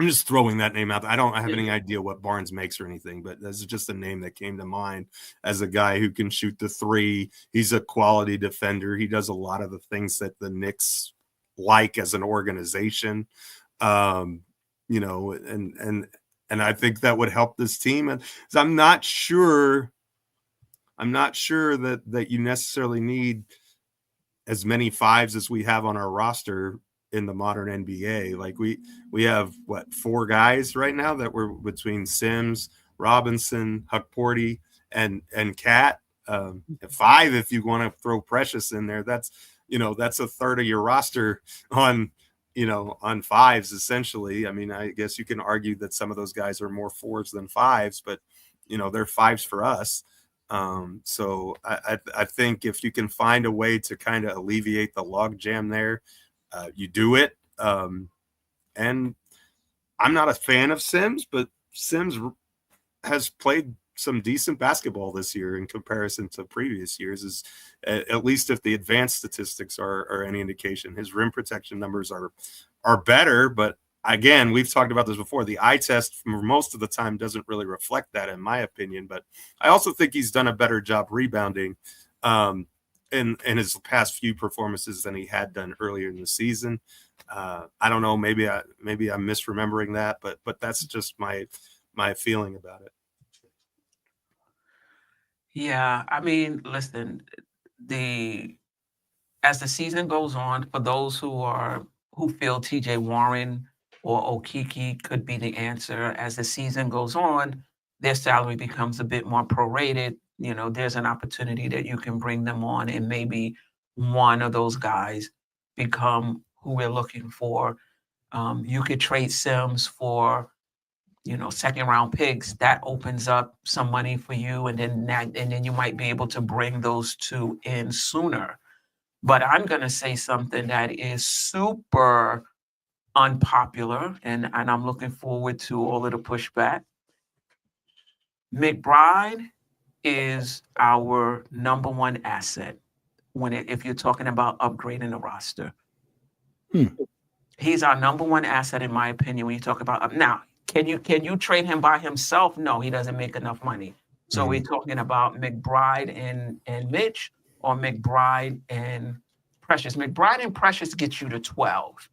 just throwing that name out. I don't have any idea what Barnes makes or anything, but that's just a name that came to mind as a guy who can shoot the three. He's a quality defender. He does a lot of the things that the Knicks like as an organization, and I think that would help this team. And I'm not sure that you necessarily need as many fives as we have on our roster in the modern NBA. Like we have 4 guys right now that were between Sims, Robinson, Huckporty, and Cat. 5 if you want to throw Precious in there. That's a third of your roster on on fives, essentially. I mean, I guess you can argue that some of those guys are more fours than fives, but, they're fives for us. So I think if you can find a way to kind of alleviate the logjam there, you do it. And I'm not a fan of Sims, but Sims has played some decent basketball this year in comparison to previous years, at least if the advanced statistics are any indication. His rim protection numbers are better, but again, we've talked about this before. The eye test for most of the time doesn't really reflect that, in my opinion. But I also think he's done a better job rebounding in his past few performances than he had done earlier in the season. I don't know. Maybe I'm misremembering that, but that's just my feeling about it. Yeah, I mean, listen, as the season goes on, for those who feel TJ Warren or Okiki could be the answer, as the season goes on, their salary becomes a bit more prorated. There's an opportunity that you can bring them on, and maybe one of those guys become who we're looking for. You could trade Sims for second round picks. That opens up some money for you, and then you might be able to bring those two in sooner. But I'm going to say something that is super unpopular, and I'm looking forward to all of the pushback. McBride is our number one asset if you're talking about upgrading the roster. He's our number one asset, in my opinion, when you talk about now. Can you trade him by himself? No, he doesn't make enough money. So we're talking about McBride and Mitch, or McBride and Precious. McBride and Precious get you to 12.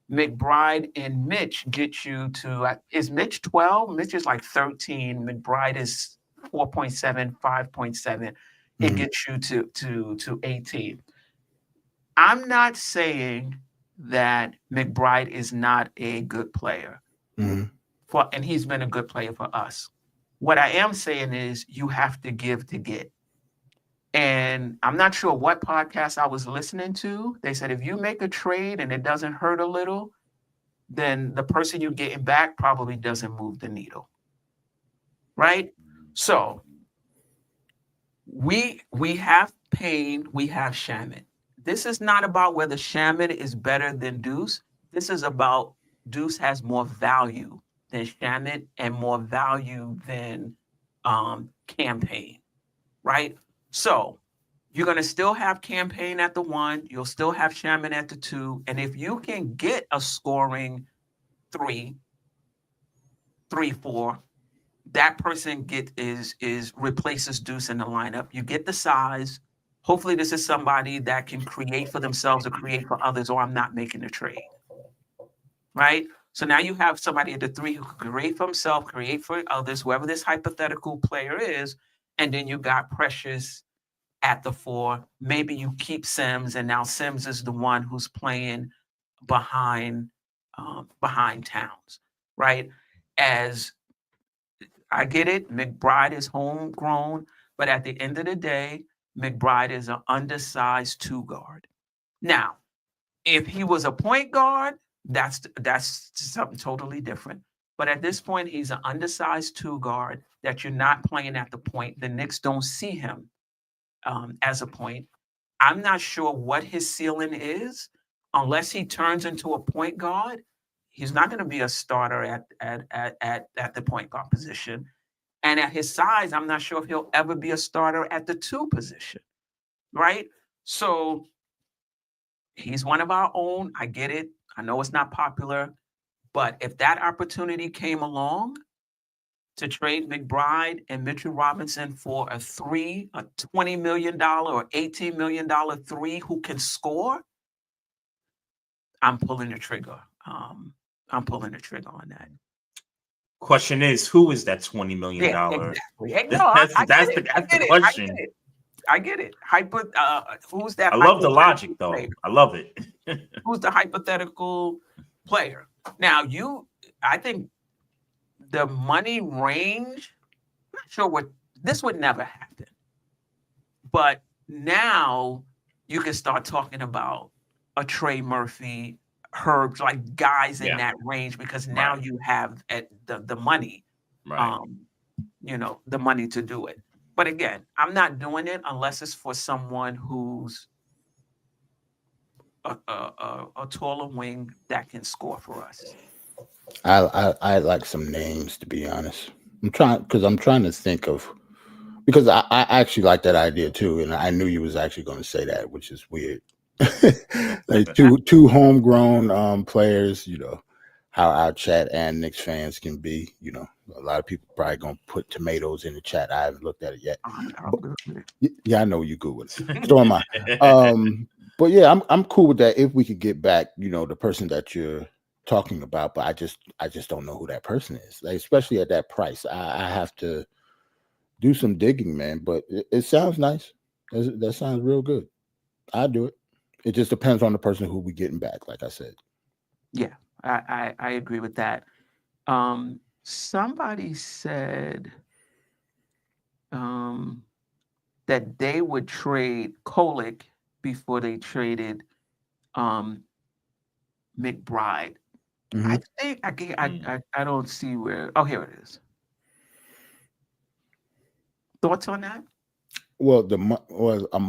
McBride and Mitch get you to is Mitch 12? Mitch is like 13. McBride is 4.7, 5.7. It gets you to 18. I'm not saying that McBride is not a good player. And he's been a good player for us. What I am saying is you have to give to get. And I'm not sure what podcast I was listening to. They said if you make a trade and it doesn't hurt a little, then the person you're getting back probably doesn't move the needle. Right? So we have Payne, we have Shaman. This is not about whether Shaman is better than Deuce. This is about Deuce has more value than Shaman and more value than Campaign, right? So you're going to still have Campaign at the 1. You'll still have Shaman at the 2. And if you can get a scoring 3, 4, that person replaces Deuce in the lineup. You get the size. Hopefully this is somebody that can create for themselves or create for others, or I'm not making a trade, right? So now you have somebody at the 3 who can create for himself, create for others, whoever this hypothetical player is, and then you got Precious at the 4. Maybe you keep Sims, and now Sims is the one who's playing behind Towns, right? As I get it, McBride is homegrown, but at the end of the day, McBride is an undersized 2 guard. Now, if he was a point guard, that's something totally different. But at this point, he's an undersized 2 guard that you're not playing at the point. The Knicks don't see him as a point. I'm not sure what his ceiling is unless he turns into a point guard. He's not going to be a starter at the point guard position. And at his size, I'm not sure if he'll ever be a starter at the 2 position, right? So he's one of our own. I get it. I know it's not popular. But if that opportunity came along to trade McBride and Mitchell Robinson for a $20 million or $18 million 3 who can score, I'm pulling the trigger. I'm pulling the trigger on that. Question is, who is that $20 million? Exactly. That's the question. I get it. Who's that? I love the logic, though. Player? I love it. Who's the hypothetical player? Now, I think the money range, I'm not sure this would never happen. But now you can start talking about a Trey Murphy, Herbs, like guys in Yeah. that range, because now Right. you have the money, Right. the money to do it. But again, I'm not doing it unless it's for someone who's a taller wing that can score for us. I like some names, to be honest. I'm trying to think of, because I actually like that idea too, and I knew you was actually going to say that, which is weird. Like two homegrown players, how our chat and Knicks fans can be. A lot of people probably gonna put tomatoes in the chat. I haven't looked at it yet. I'm good with it. Yeah, I know you good with it. So am I. But yeah, I'm cool with that if we could get back, the person that you're talking about. But I just don't know who that person is. Like, especially at that price. I have to do some digging, man. But it sounds nice. That sounds real good. I'll do it. It just depends on the person who we getting back, like I said. Yeah, I agree with that. Somebody said that they would trade Kolick before they traded McBride. Mhm. I think I don't see where. Oh, here it is. Thoughts on that? Well,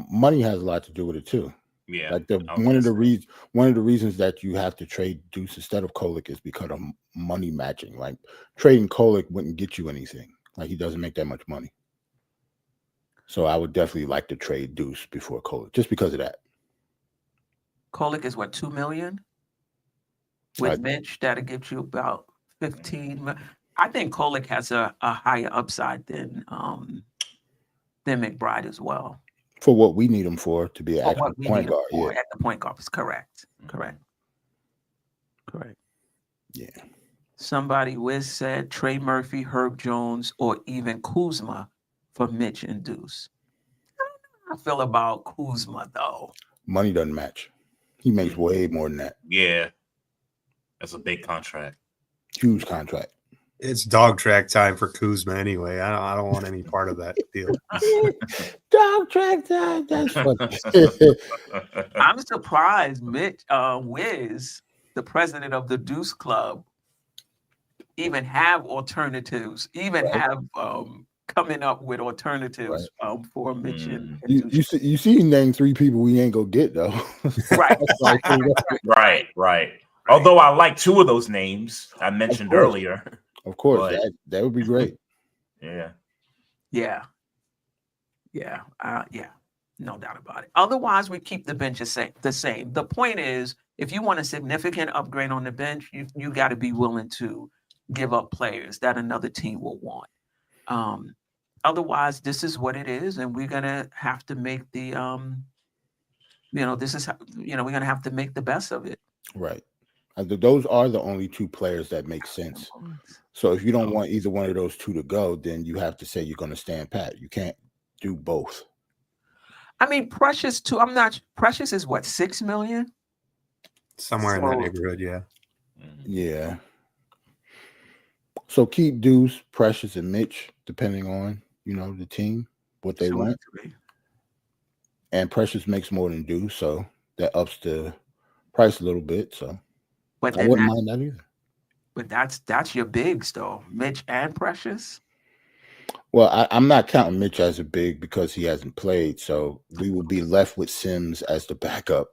money has a lot to do with it too. Yeah. Like I was one of gonna the say. reasons that you have to trade Deuce instead of Kolick is because of money matching. Like trading Kolick wouldn't get you anything. Like he doesn't make that much money. So I would definitely like to trade Deuce before Kolick, just because of that. Kolick is what, 2 million? With Right. Mitch, that'll get you about 15. I think Kolick has a higher upside than McBride as well. For what we need him for, to be an For actual what we point need him guard. for Yeah. at the point guard is correct. Correct. Yeah. Somebody said Trey Murphy, Herb Jones, or even Kuzma for Mitch and Deuce. I don't know how I feel about Kuzma though. Money doesn't match. He makes way more than that. Yeah. That's a big contract. Huge contract. It's dog track time for Kuzma anyway. I don't want any part of that deal. Dog track time. That's funny. I'm surprised Mitch Wiz, the president of the Deuce Club, even have alternatives, have coming up with alternatives for Mitch and You see, you name 3 people we ain't gonna get though. Right. Although I like 2 of those names I mentioned earlier. Of course, but, that would be great. Yeah. No doubt about it. Otherwise, we keep the bench the same. The point is, if you want a significant upgrade on the bench, you got to be willing to give up players that another team will want. Otherwise, this is what it is, and we're gonna have to make the this is we're gonna have to make the best of it. Right. Those are the only 2 players that make sense. So if you don't want either one of those 2 to go, then you have to say you're going to stand pat. You can't do both. I mean, Precious too. Precious is what, 6 million? Somewhere in that neighborhood, yeah. Yeah. So keep Deuce, Precious, and Mitch, depending on the team, what they want. And Precious makes more than Deuce, so that ups the price a little bit. So. But I wouldn't mind that either. But that's your bigs though, Mitch and Precious. Well, I'm not counting Mitch as a big because he hasn't played, so we will be left with Sims as the backup.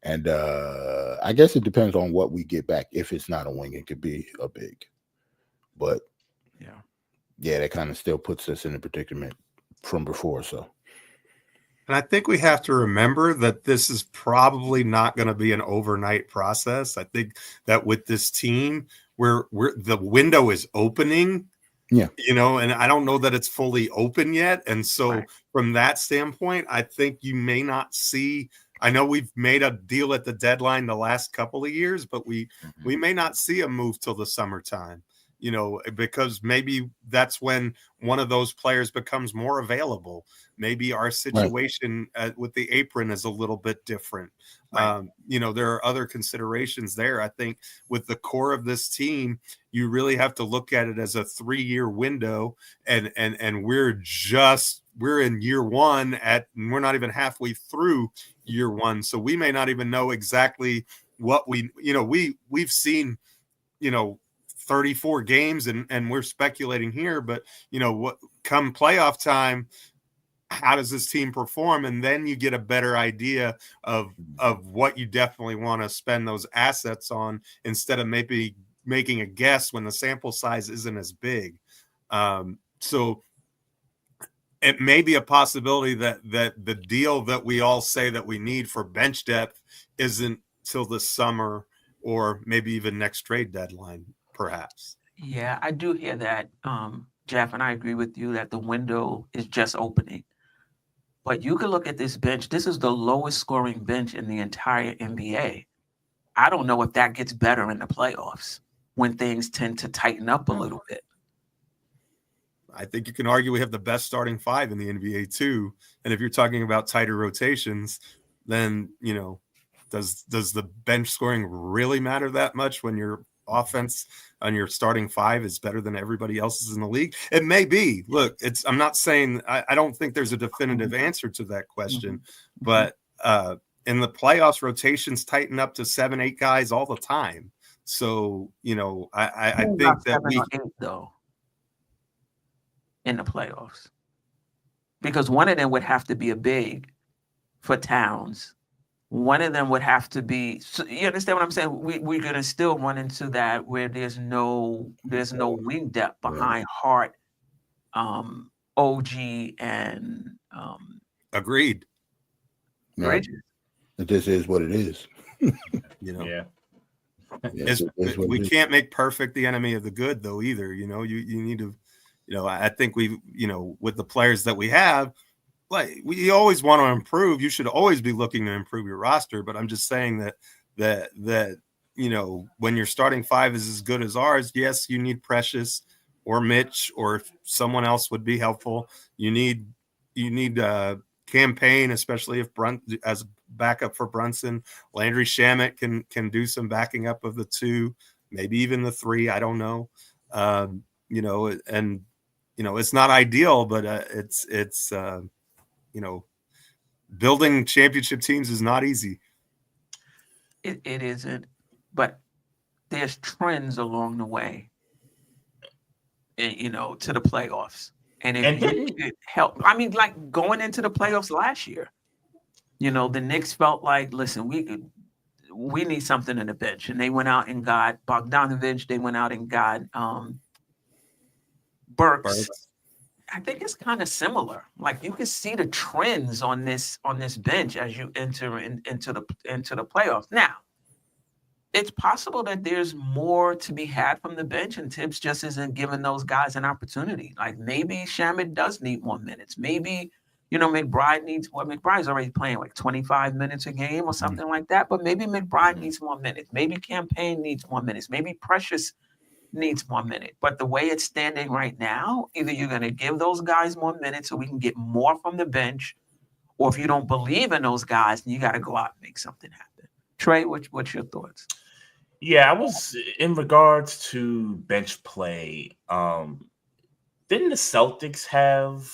And I guess it depends on what we get back. If it's not a wing, it could be a big. But yeah, that kind of still puts us in a predicament from before. So. And I think we have to remember that this is probably not going to be an overnight process. I think that with this team, where the window is opening, and I don't know that it's fully open yet. And so from that standpoint, I think you may not see. I know we've made a deal at the deadline the last couple of years, but we may not see a move till the summertime. Because maybe that's when one of those players becomes more available. Maybe our situation with the apron is a little bit different. There are other considerations there. I think with the core of this team, you really have to look at it as a 3-year window, and we're in year 1 and we're not even halfway through year 1. So we may not even know exactly what we've seen, 34 games and we're speculating here, but what come playoff time, how does this team perform? And then you get a better idea of what you definitely want to spend those assets on instead of maybe making a guess when the sample size isn't as big. So it may be a possibility that the deal that we all say that we need for bench depth isn't till the summer or maybe even next trade deadline, perhaps. Yeah, I do hear that, Jeff, and I agree with you that the window is just opening. But you can look at this bench. This is the lowest scoring bench in the entire NBA. I don't know if that gets better in the playoffs when things tend to tighten up a little bit. I think you can argue we have the best starting five in the NBA too. And if you're talking about tighter rotations, then, does the bench scoring really matter that much when your offense on your starting five is better than everybody else's in the league? It may be. Look, I'm not saying I don't think there's a definitive answer to that question, but in the playoffs, rotations tighten up to 7-8 guys all the time. So, I think that we though in the playoffs, because one of them would have to be a big for Towns. One of them would have to be. So you understand what I'm saying? We're gonna still run into that where there's no wing depth behind Hart, OG, and agreed. Bridges. It just is what it is. Yeah. We can't make perfect the enemy of the good, though. Either you need to. I think we, with the players that we have, like we always want to improve. You should always be looking to improve your roster. But I'm just saying that when your starting five is as good as ours, yes, you need Precious or Mitch or someone else would be helpful. You need Campaign, especially if as backup for Brunson. Landry Shamet can do some backing up of the two, maybe even the three. I don't know. It's not ideal, but it's building championship teams is not easy. It isn't, but there's trends along the way, to the playoffs. And if you could help, like going into the playoffs last year, the Knicks felt like, listen, we need something in the bench. And they went out and got Bogdanovich. They went out and got Burks. I think it's kind of similar. Like you can see the trends on this bench as you enter into the playoffs. Now, it's possible that there's more to be had from the bench, and Tibbs just isn't giving those guys an opportunity. Like maybe Shamet does need more minutes. Maybe McBride needs more. McBride's already playing like 25 minutes a game or something like that. But maybe McBride needs more minutes. Maybe Campaign needs more minutes. Maybe Precious needs more minutes. But the way it's standing right now, either you're going to give those guys more minutes so we can get more from the bench, or if you don't believe in those guys, then you got to go out and make something happen. Trey, what's your thoughts? Yeah, I was in regards to bench play. Didn't the Celtics have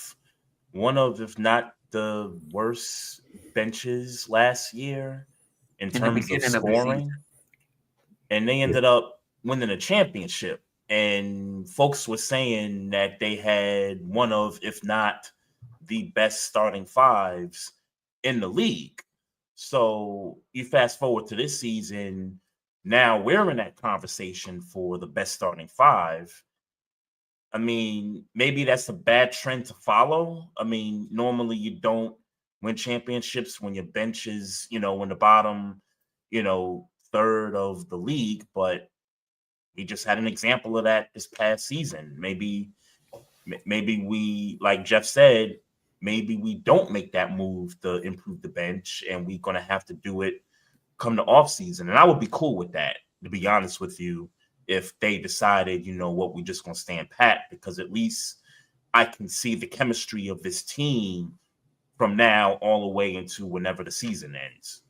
one of, if not the worst benches last year in terms of scoring? And they ended up winning a championship. And folks were saying that they had one of, if not the best starting fives in the league. So you fast forward to this season, now we're in that conversation for the best starting five. I mean, maybe that's a bad trend to follow. I mean, normally you don't win championships when your bench is, in the bottom, third of the league. But we just had an example of that this past season. Maybe we, like Jeff said, maybe we don't make that move to improve the bench, and we're going to have to do it come the offseason. And I would be cool with that, to be honest with you, if they decided, we're just going to stand pat, because at least I can see the chemistry of this team from now all the way into whenever the season ends.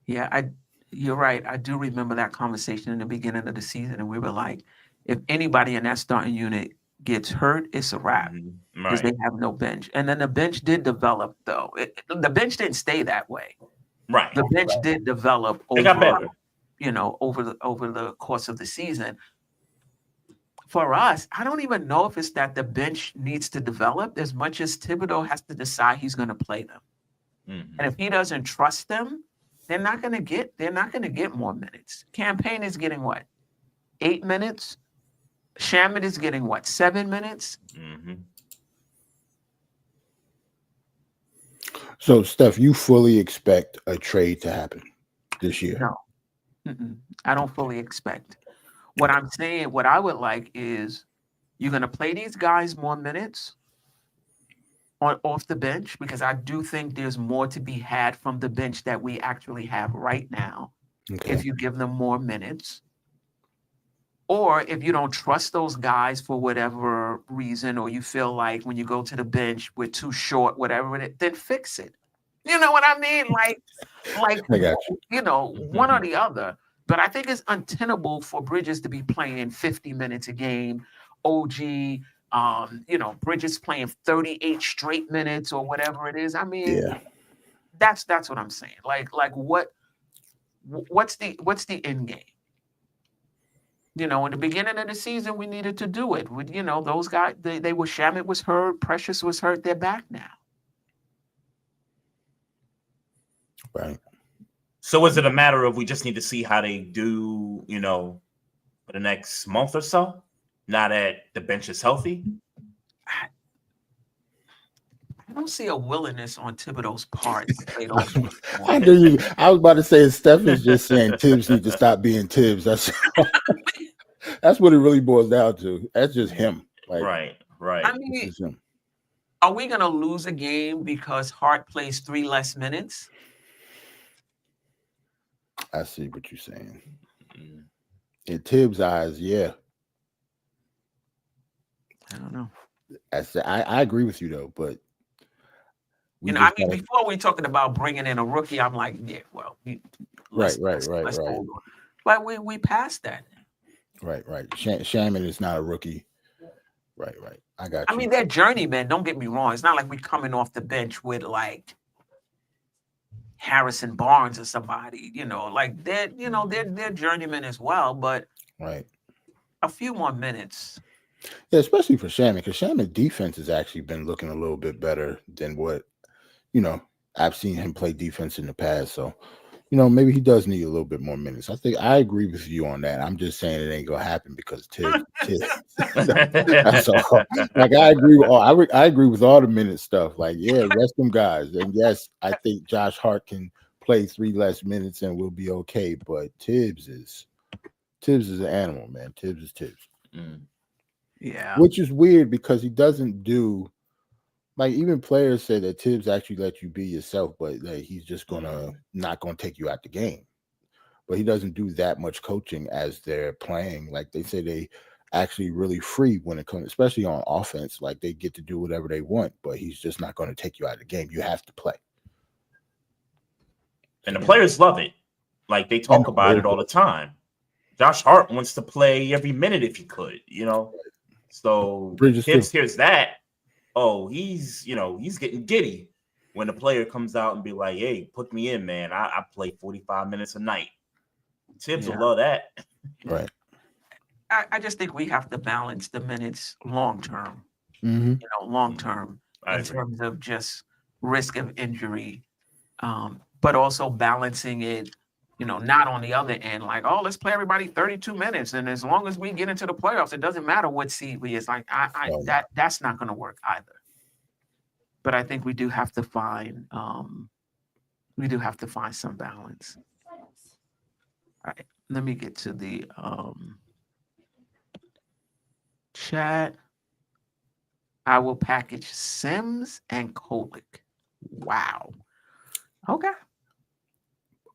Yeah, you're right. I do remember that conversation in the beginning of the season, and we were like, if anybody in that starting unit gets hurt, it's a wrap, because they have no bench. And then the bench did develop, though. The bench didn't stay that way. Right. The bench did develop They got better. over the course of the season. For us, I don't even know if it's that the bench needs to develop as much as Thibodeau has to decide he's going to play them. Mm-hmm. And if he doesn't trust them, they're not going to get more minutes. Campaign is getting what? 8 minutes. Shamet is getting what? 7 minutes. Mm-hmm. So, Steph, you fully expect a trade to happen this year? No, I don't fully expect. What I'm saying, what I would like is you're going to play these guys more minutes off the bench, because I do think there's more to be had from the bench that we actually have right now. Okay. If you give them more minutes, or if you don't trust those guys for whatever reason, or you feel like when you go to the bench we're too short, whatever it is, then fix it. You know what I mean? Like I got you. One or the other. But I think it's untenable for Bridges to be playing 50 minutes a game. OG, Bridges playing 38 straight minutes or whatever it is. I mean, Yeah, that's what I'm saying. What's the end game? In the beginning of the season, we needed to do it. Those guys, they were, Shamet was hurt, Precious was hurt. They're back now. right. So is it a matter of we just need to see how they do, for the next month or so, now that the bench is healthy? I don't see a willingness on Thibodeau's part to play those. I was about to say, Steph is just saying Tibbs need to stop being Tibbs. That's what it really boils down to. That's just him. Right. I mean, are we going to lose a game because Hart plays 3 less minutes? I see what you're saying. In Tibbs' eyes, yeah. I don't know. I agree with you though, but before we talking about bringing in a rookie, I'm like, yeah, well, let's hold on. But we passed that. Right. Shaman is not a rookie. Right. I got you. I mean, they're journeymen. Don't get me wrong. It's not like we're coming off the bench with like Harrison Barnes or somebody. They're journeymen as well. But right, a few more minutes. Yeah, especially for Shaman, because Shaman's defense has actually been looking a little bit better than what I've seen him play defense in the past. So, maybe he does need a little bit more minutes. I think I agree with you on that. I'm just saying it ain't gonna happen because Tibbs. That's all. Like I agree with all the minute stuff. Like, yeah, rest them guys. And yes, I think Josh Hart can play 3 less minutes and we'll be okay. But Tibbs is an animal, man. Tibbs is Tibbs. Yeah. Which is weird because he doesn't do. Like even players say that Tibbs actually let you be yourself, but he's just not gonna take you out the game. But he doesn't do that much coaching as they're playing. Like they say, they actually really free when it comes, especially on offense. Like they get to do whatever they want, but he's just not going to take you out of the game. You have to play. And the players love it. Like they talk about it all the time. Josh Hart wants to play every minute if he could, So Tibbs hears that. Oh, he's getting giddy when the player comes out and be like, hey, put me in, man. I play 45 minutes a night. Tibbs will love that. Right. I just think we have to balance the minutes long term. Long term in terms of just risk of injury, but also balancing it, not on the other end, like, oh, let's play everybody 32 minutes. And as long as we get into the playoffs, it doesn't matter what seed we is. Like that's not going to work either. But I think we do have to find some balance. All right. Let me get to the chat. I will package Sims and Kolick. Wow. Okay.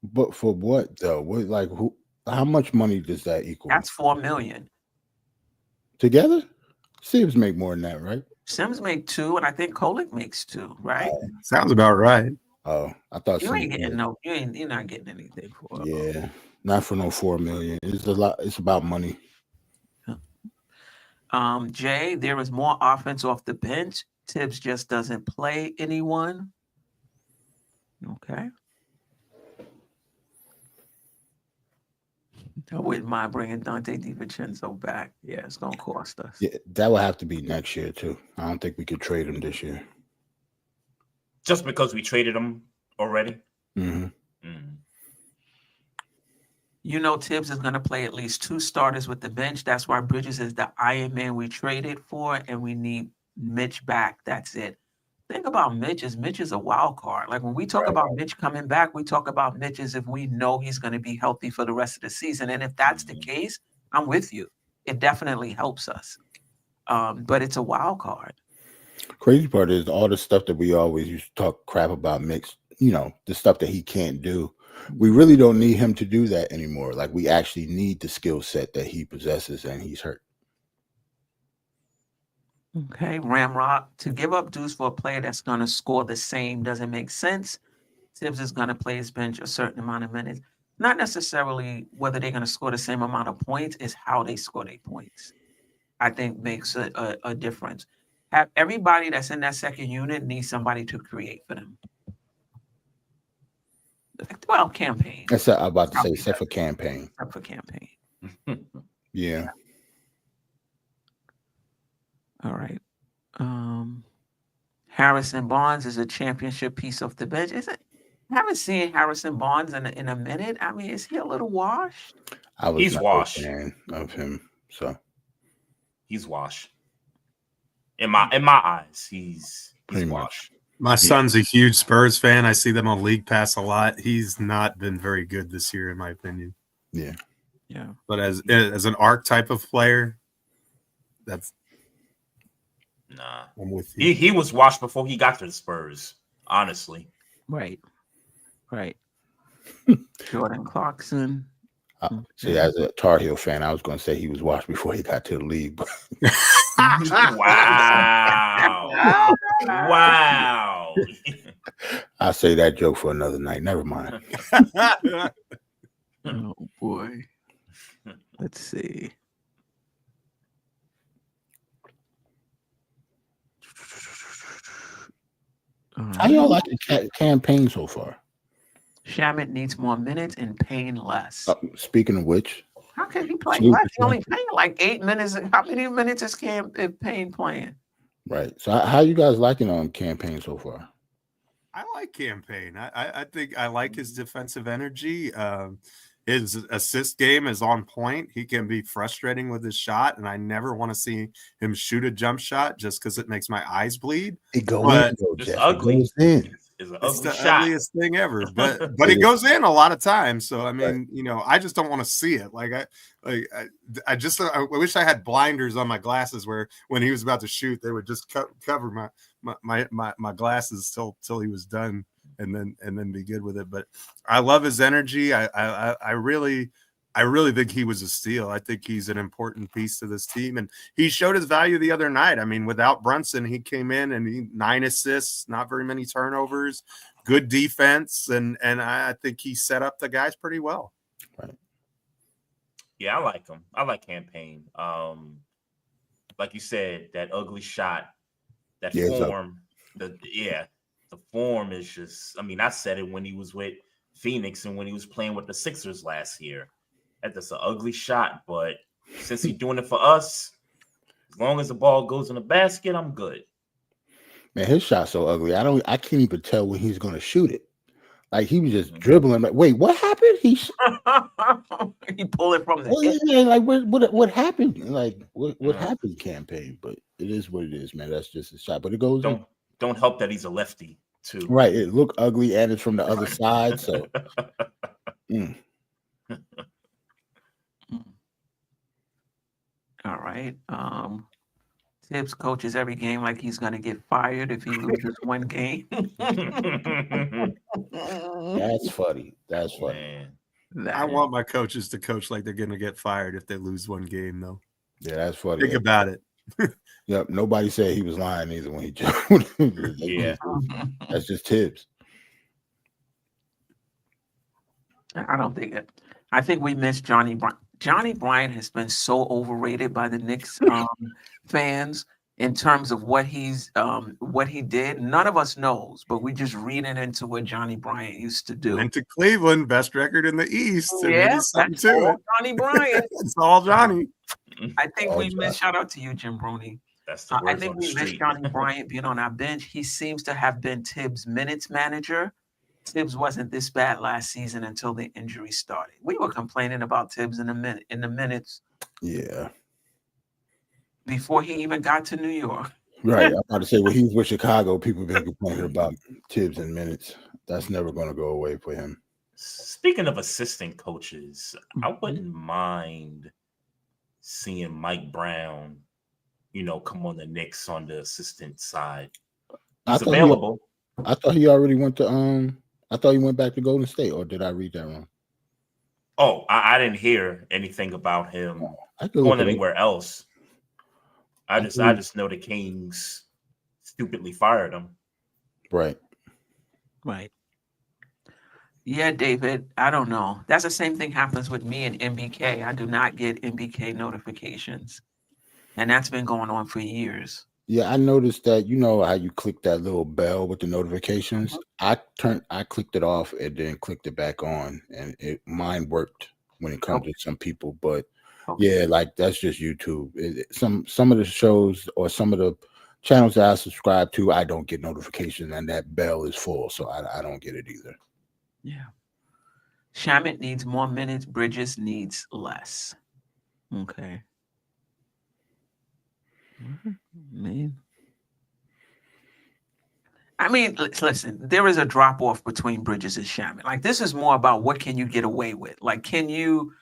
But for what though? Who? How much money does that equal? That's $4 million together. Sims make more than that, right? Sims make 2, and I think Kolick makes 2, right? Sounds about right. Oh, I thought you ain't getting you're not getting anything for. Yeah, not for no $4 million. It's a lot. It's about money. Jay, there is more offense off the bench. Tibbs just doesn't play anyone. Okay. I wouldn't mind bringing Dante DiVincenzo back. Yeah, it's gonna cost us. Yeah, that will have to be next year too. I don't think we could trade him this year. Just because we traded him already. You know, Tibbs is going to play at least 2 starters with the bench. That's why Bridges is the Iron Man we traded for, and we need Mitch back. That's it. Thing about Mitch is a wild card. Like when we talk about Mitch coming back, we talk about Mitch as if we know he's going to be healthy for the rest of the season. And if that's the case, I'm with you. It definitely helps us. But it's a wild card. Crazy part is all the stuff that we always used to talk crap about Mitch, you know, the stuff that he can't do. We really don't need him to do that anymore. Like we actually need the skill set that he possesses, and he's hurt. Okay, Ramrock, to give up Deuce for a player that's going to score the same doesn't make sense. Tibbs is going to play his bench a certain amount of minutes. Not necessarily whether they're going to score the same amount of points, is how they score their points. I think makes a difference. Have everybody that's in that second unit needs somebody to create for them. Well, campaign. That's what I'm about to say, except for campaign. Except for campaign. Yeah. All right. Harrison Barnes is a championship piece of the bench. Is it? I haven't seen Harrison Barnes in a minute. I mean, is he a little washed? He's washed. A fan of him, so he's washed. In my eyes, he's washed. My son's a huge Spurs fan. I see them on League Pass a lot. He's not been very good this year, in my opinion. Yeah. But as an archetype of player, that's nah. I'm with you. He was washed before he got to the Spurs. Honestly. Right. Jordan Clarkson. See, as a Tar Heel fan, I was going to say he was washed before he got to the league. Wow. Wow. I'll say that joke for another night. Never mind. Oh, boy. Let's see. How y'all like the campaign so far? Shamit needs more minutes and Payne less. Speaking of which, how can he play less? He only playing like 8 minutes. How many minutes is Payne playing? Right. So how you guys liking on campaign so far? I like campaign. I think I like his defensive energy. His assist game is on point. He can be frustrating with his shot, and I never want to see him shoot a jump shot just because it makes my eyes bleed. It goes in, Jeff. Ugly. It's the shot. ugliest thing ever, but it goes in a lot of times. So I mean, you know, I just don't want to see it. I wish I had blinders on my glasses where when he was about to shoot, they would just cover my glasses till he was done, and then be good with it. But I love his energy. I really think he was a steal. I think he's an important piece to this team, and he showed his value the other night. I mean, without Brunson, he came in and he 9 assists, not very many turnovers, good defense, and I think he set up the guys pretty well. Right. Yeah, I like him. I like campaign. Like you said, that ugly shot, that form, the form is just. I mean, I said it when he was with Phoenix and when he was playing with the Sixers last year. That's an ugly shot, but since he's doing it for us, as long as the ball goes in the basket, I'm good. Man, his shot's so ugly. I can't even tell when he's gonna shoot it. Like he was just dribbling. Like, wait, what happened? He pulled it from the yeah, like what happened? Like what happened? Campaign, but it is what it is, man. That's just a shot, but it goes. Don't help that he's a lefty too. Right. It looked ugly, and it's from the other side. So. All right. Tibbs coaches every game like he's going to get fired if he loses one game. That's funny. That's funny. I want my coaches to coach like they're going to get fired if they lose one game, though. Yeah, that's funny. Think about it. Yep. Nobody said he was lying either when he jumped. Yeah. That's just Tibbs. I don't think it. I think we missed Johnny Bryant. Johnny Bryant has been so overrated by the Knicks fans. in terms of what he did, none of us knows, but we just reading into what Johnny Bryant used to do. Went to Cleveland, best record in the East. There may be something that's to all it. Johnny Bryant. It's all Johnny. I think All we Johnny. missed. Shout out to you, Jim Brony. That's the I words think on the we missed street. Johnny Bryant being on our bench. He seems to have been Tibbs' minutes manager. Tibbs wasn't this bad last season until the injury started. We were complaining about Tibbs in the minutes Yeah. before he even got to New York. Right. I'm about to say when he was with Chicago, people been complaining about Tibbs in minutes. That's never going to go away for him. Speaking of assistant coaches, I wouldn't mind seeing Mike Brown, come on the Knicks on the assistant side. He's available. I thought he already went to I thought he went back to Golden State, or did I read that wrong? Oh, I didn't hear anything about him going anywhere else. I just know the Kings stupidly fired him. Right. Yeah, David, I don't know. That's the same thing happens with me and MBK. I do not get MBK notifications. And that's been going on for years. Yeah, I noticed that, how you click that little bell with the notifications. I clicked it off and then clicked it back on, and mine worked when it comes to some people. But yeah, like that's just YouTube. Some of the shows or some of the channels that I subscribe to, I don't get notifications, and that bell is full, so I don't get it either. Yeah. Shamet needs more minutes. Bridges needs less. Okay. Man. I mean, listen, there is a drop off between Bridges and Shamet. Like, this is more about what can you get away with? Like, can you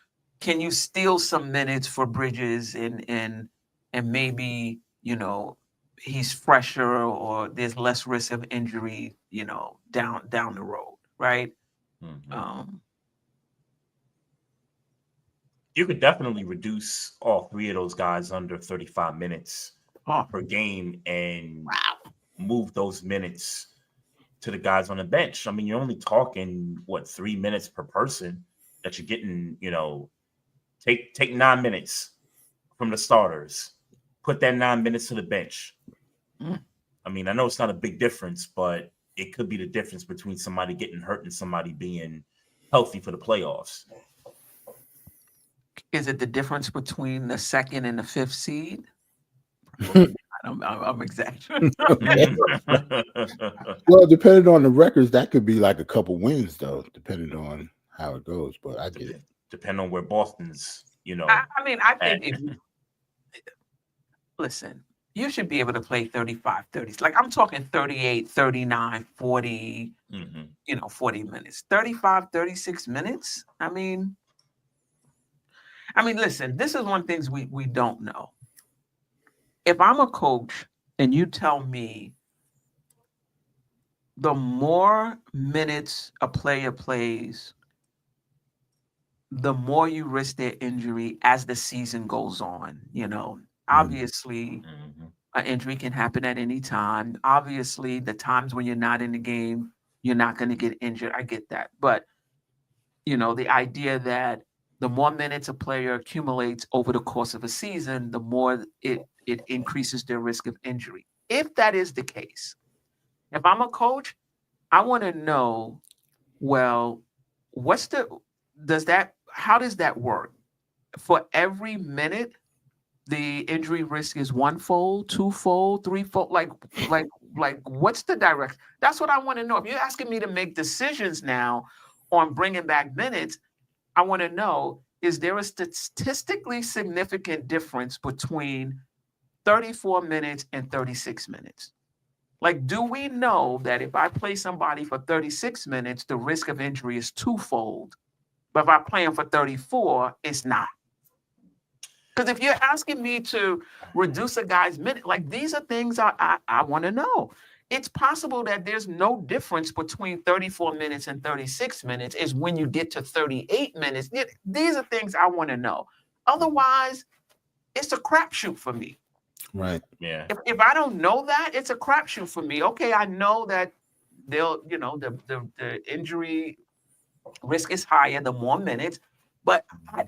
steal some minutes for Bridges and maybe, he's fresher or there's less risk of injury, down the road, right? Mm-hmm. You could definitely reduce all three of those guys under 35 minutes per game and move those minutes to the guys on the bench. I mean, you're only talking 3 minutes per person that you're getting, take 9 minutes from the starters, put that 9 minutes to the bench. I mean, I know it's not a big difference, but it could be the difference between somebody getting hurt and somebody being healthy for the playoffs. Is it the difference between the second and the fifth seed? I'm exaggerating. Well, depending on the records, that could be like a couple wins, though, depending on how it goes. But I get it. Depending on where Boston's, I mean, I think listen, you should be able to play 35, 30. Like, I'm talking 38, 39, 40, 40 minutes. 35, 36 minutes? I mean, listen, this is one thing we don't know. If I'm a coach and you tell me the more minutes a player plays, the more you risk their injury as the season goes on, obviously an injury can happen at any time. Obviously, the times when you're not in the game, you're not going to get injured. I get that. But, the idea that the more minutes a player accumulates over the course of a season, the more it increases their risk of injury. If that is the case, if I'm a coach, I want to know, well, how does that work? For every minute, the injury risk is one-fold, two-fold, three-fold, like what's the direction? That's what I want to know. If you're asking me to make decisions now on bringing back minutes, I want to know, is there a statistically significant difference between 34 minutes and 36 minutes? Like, do we know that if I play somebody for 36 minutes, the risk of injury is twofold, but if I play them for 34, it's not? Because if you're asking me to reduce a guy's minute, like, these are things I want to know. It's possible that there's no difference between 34 minutes and 36 minutes. Is when you get to 38 minutes. These are things I want to know. Otherwise, it's a crapshoot for me. Right. Yeah. If I don't know that, it's a crapshoot for me. Okay, I know that the injury risk is higher the more minutes, but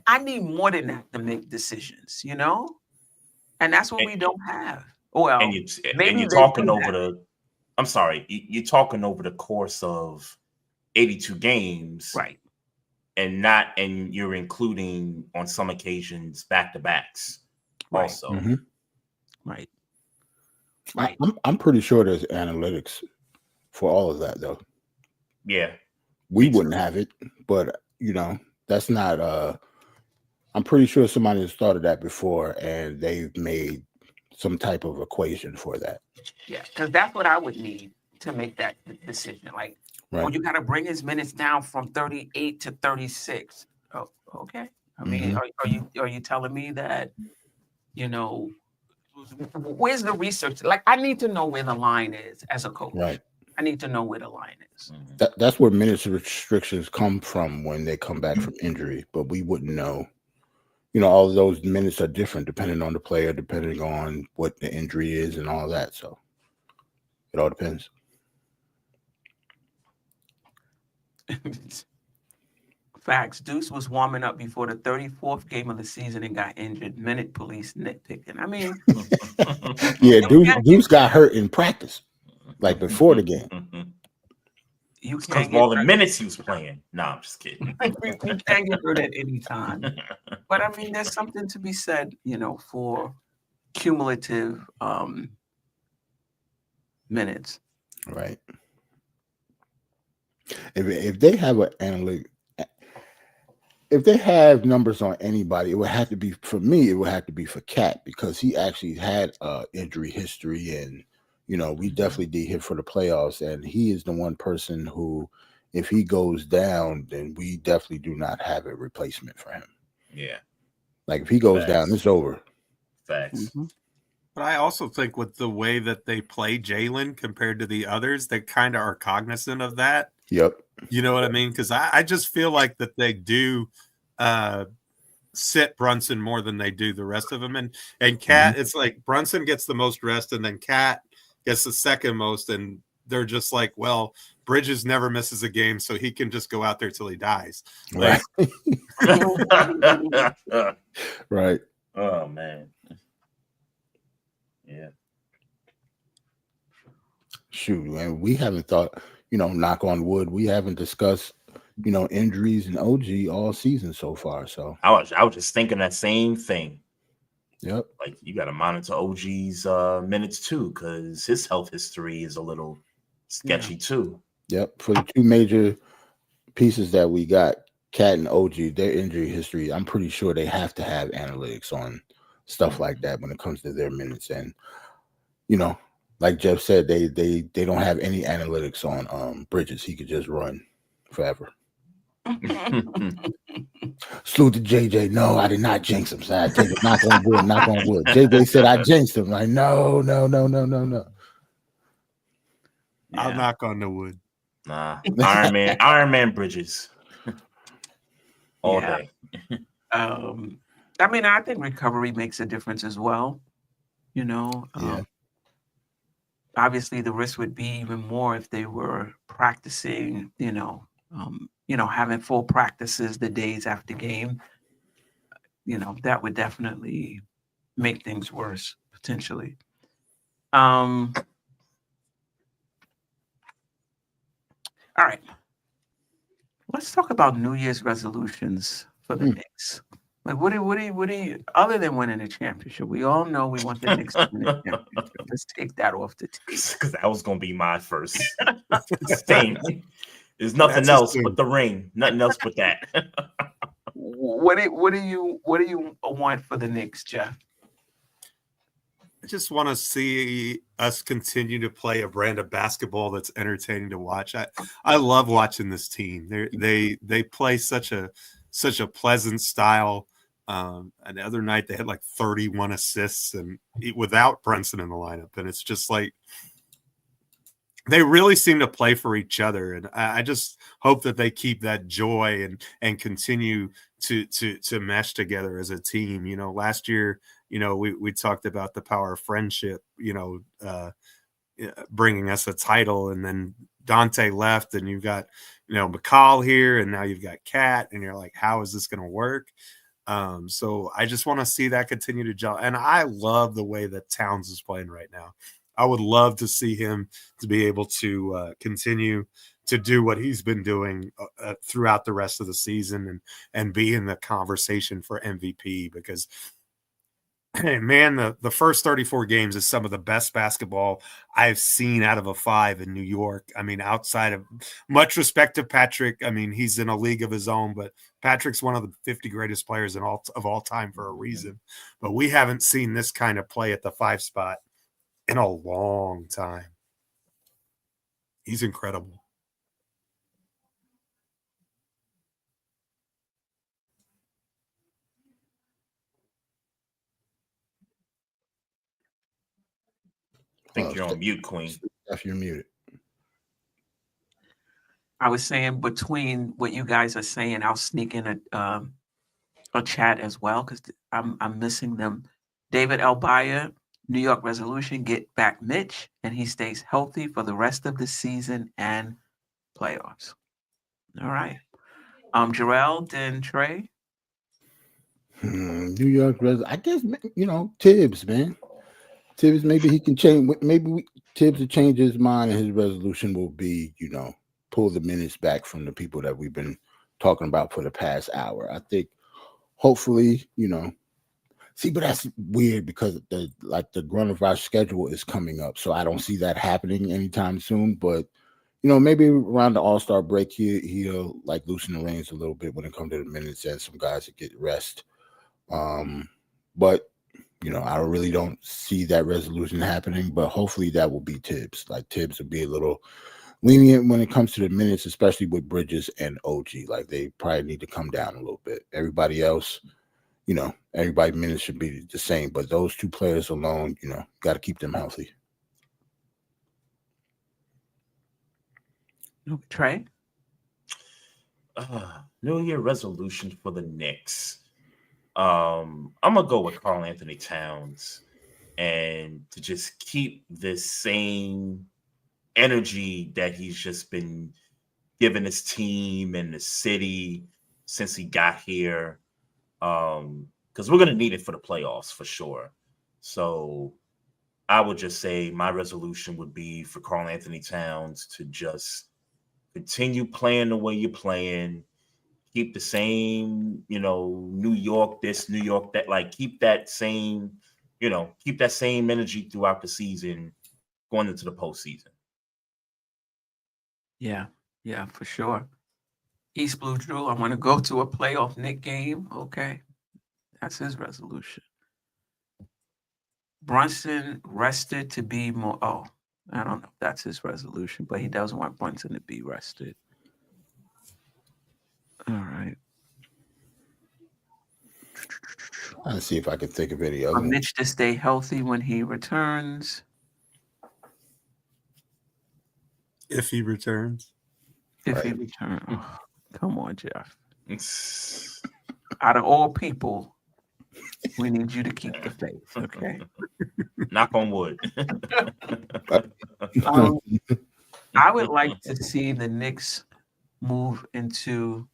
I need more than that to make decisions, and that's what we don't have. Well, and maybe you're they talking do over that. I'm sorry, you're talking over the course of 82 games, Right. and you're including on some occasions back-to-backs Right. also. Mm-hmm. Right. I'm pretty sure there's analytics for all of that, though. Yeah. We wouldn't have it, but that's not. I'm pretty sure somebody has started that before, and they've made some type of equation for that. Yeah, because that's what I would need to make that decision. Like, Right. you got to bring his minutes down from 38 to 36. Oh, okay. I mean, are you telling me that, where's the research? Like, I need to know where the line is as a coach. Right. I need to know where the line is. That's where minutes restrictions come from when they come back from injury, but we wouldn't know. All of those minutes are different depending on the player, depending on what the injury is and all that. So it all depends. Facts. Deuce was warming up before the 34th game of the season and got injured. Minute police nitpicking. I mean, yeah, Deuce got hurt in practice, like before the game. You because can't of get all the hurt. minutes he was playing. No, I'm just kidding. You can't get hurt at any time. But I mean, there's something to be said, for cumulative minutes. Right. If they have an analytic, if they have numbers on anybody, it would have to be, for me, it would have to be for Cat, because he actually had injury history, and we definitely did hit for the playoffs, and he is the one person who, if he goes down, then we definitely do not have a replacement for him. Yeah. Like, if he goes down, it's over. Facts. Mm-hmm. But I also think with the way that they play Jalen compared to the others, they kind of are cognizant of that. Yep. You know what I mean? Because I just feel like that they do sit Brunson more than they do the rest of them. And Cat, it's like Brunson gets the most rest, and then Cat gets the second most. And they're just like, well, Bridges never misses a game, so he can just go out there till he dies. Right. Like, Right. Oh, man. Yeah. Shoot, and we haven't thought, knock on wood, we haven't discussed, injuries and OG all season so far. So I was just thinking that same thing. Yep. Like, you got to monitor OG's minutes too, because his health history is a little sketchy too. Yep. For the two major pieces that we got, Cat and OG, their injury history, I'm pretty sure they have to have analytics on stuff like that when it comes to their minutes. And like Geoff said, they don't have any analytics on Bridges. He could just run forever. Salute to JJ. No, I did not jinx him. So I take it. Knock on wood. Knock on wood. JJ said I jinxed him. Like, no. I'll Yeah. knock on the wood. Nah, Iron Man Bridges all day. I mean, I think recovery makes a difference as well. Obviously the risk would be even more if they were practicing, having full practices the days after game. That would definitely make things worse potentially. All right. Let's talk about New Year's resolutions for the Knicks. Like, what do you, other than winning a championship? We all know we want the Knicks to win a championship. Let's take that off the table. Because that was going to be my first thing. There's nothing else but the ring. Nothing else but that. What do you want for the Knicks, Geoff? I just want to see us continue to play a brand of basketball that's entertaining to watch. I love watching this team. They play such a pleasant style. And the other night they had like 31 assists and without Brunson in the lineup. And it's just like they really seem to play for each other. And I just hope that they keep that joy and continue to mesh together as a team. Last year, we talked about the power of friendship, bringing us a title, and then Dante left and you've got, McCall here, and now you've got Cat, and you're like, how is this going to work? So I just want to see that continue to gel. And I love the way that Towns is playing right now. I would love to see him to be able to continue to do what he's been doing throughout the rest of the season and be in the conversation for MVP, because hey, man, the first 34 games is some of the best basketball I've seen out of a 5 in New York. I mean, outside of much respect to Patrick, I mean, he's in a league of his own, but Patrick's one of the 50 greatest players of all time for a reason. But we haven't seen this kind of play at the 5 spot in a long time. He's incredible. I think you're on mute, Queen. If you're muted. I was saying between what you guys are saying, I'll sneak in a chat as well because I'm missing them. David Elbaya, New York resolution: get back Mitch, and he stays healthy for the rest of the season and playoffs. All right. Jerrell, then Trey. New York I guess, Tibbs, man. Tibbs, maybe he can change. Tibbs will change his mind, and his resolution will be, pull the minutes back from the people that we've been talking about for the past hour. I think, hopefully, see, but that's weird because the grunt of our schedule is coming up, so I don't see that happening anytime soon. But maybe around the All-Star break, he'll like loosen the reins a little bit when it comes to the minutes, and some guys that get rest. But I really don't see that resolution happening, but hopefully that will be Tibbs. Like, Tibbs will be a little lenient when it comes to the minutes, especially with Bridges and OG. Like, they probably need to come down a little bit. Everybody else, everybody's minutes should be the same, but those 2 players alone, got to keep them healthy. Trey? New Year resolution for the Knicks. I'm gonna go with Karl Anthony Towns, and to just keep this same energy that he's just been giving his team and the city since he got here. Because we're gonna need it for the playoffs for sure. So I would just say my resolution would be for Karl Anthony Towns to just continue playing the way you're playing. Keep the same, New York this, New York that, like, keep that same energy throughout the season going into the postseason. Yeah, for sure. East Blue Drew, I want to go to a playoff Knick game. Okay, that's his resolution. Brunson rested to be more. Oh, I don't know if that's his resolution, but he doesn't want Brunson to be rested. All right. Let's see if I can think of any other. Mitch to stay healthy when he returns. If he returns. If he returns. Oh, come on, Geoff. Out of all people, we need you to keep the faith, okay? Knock on wood. I would like to see the Knicks move into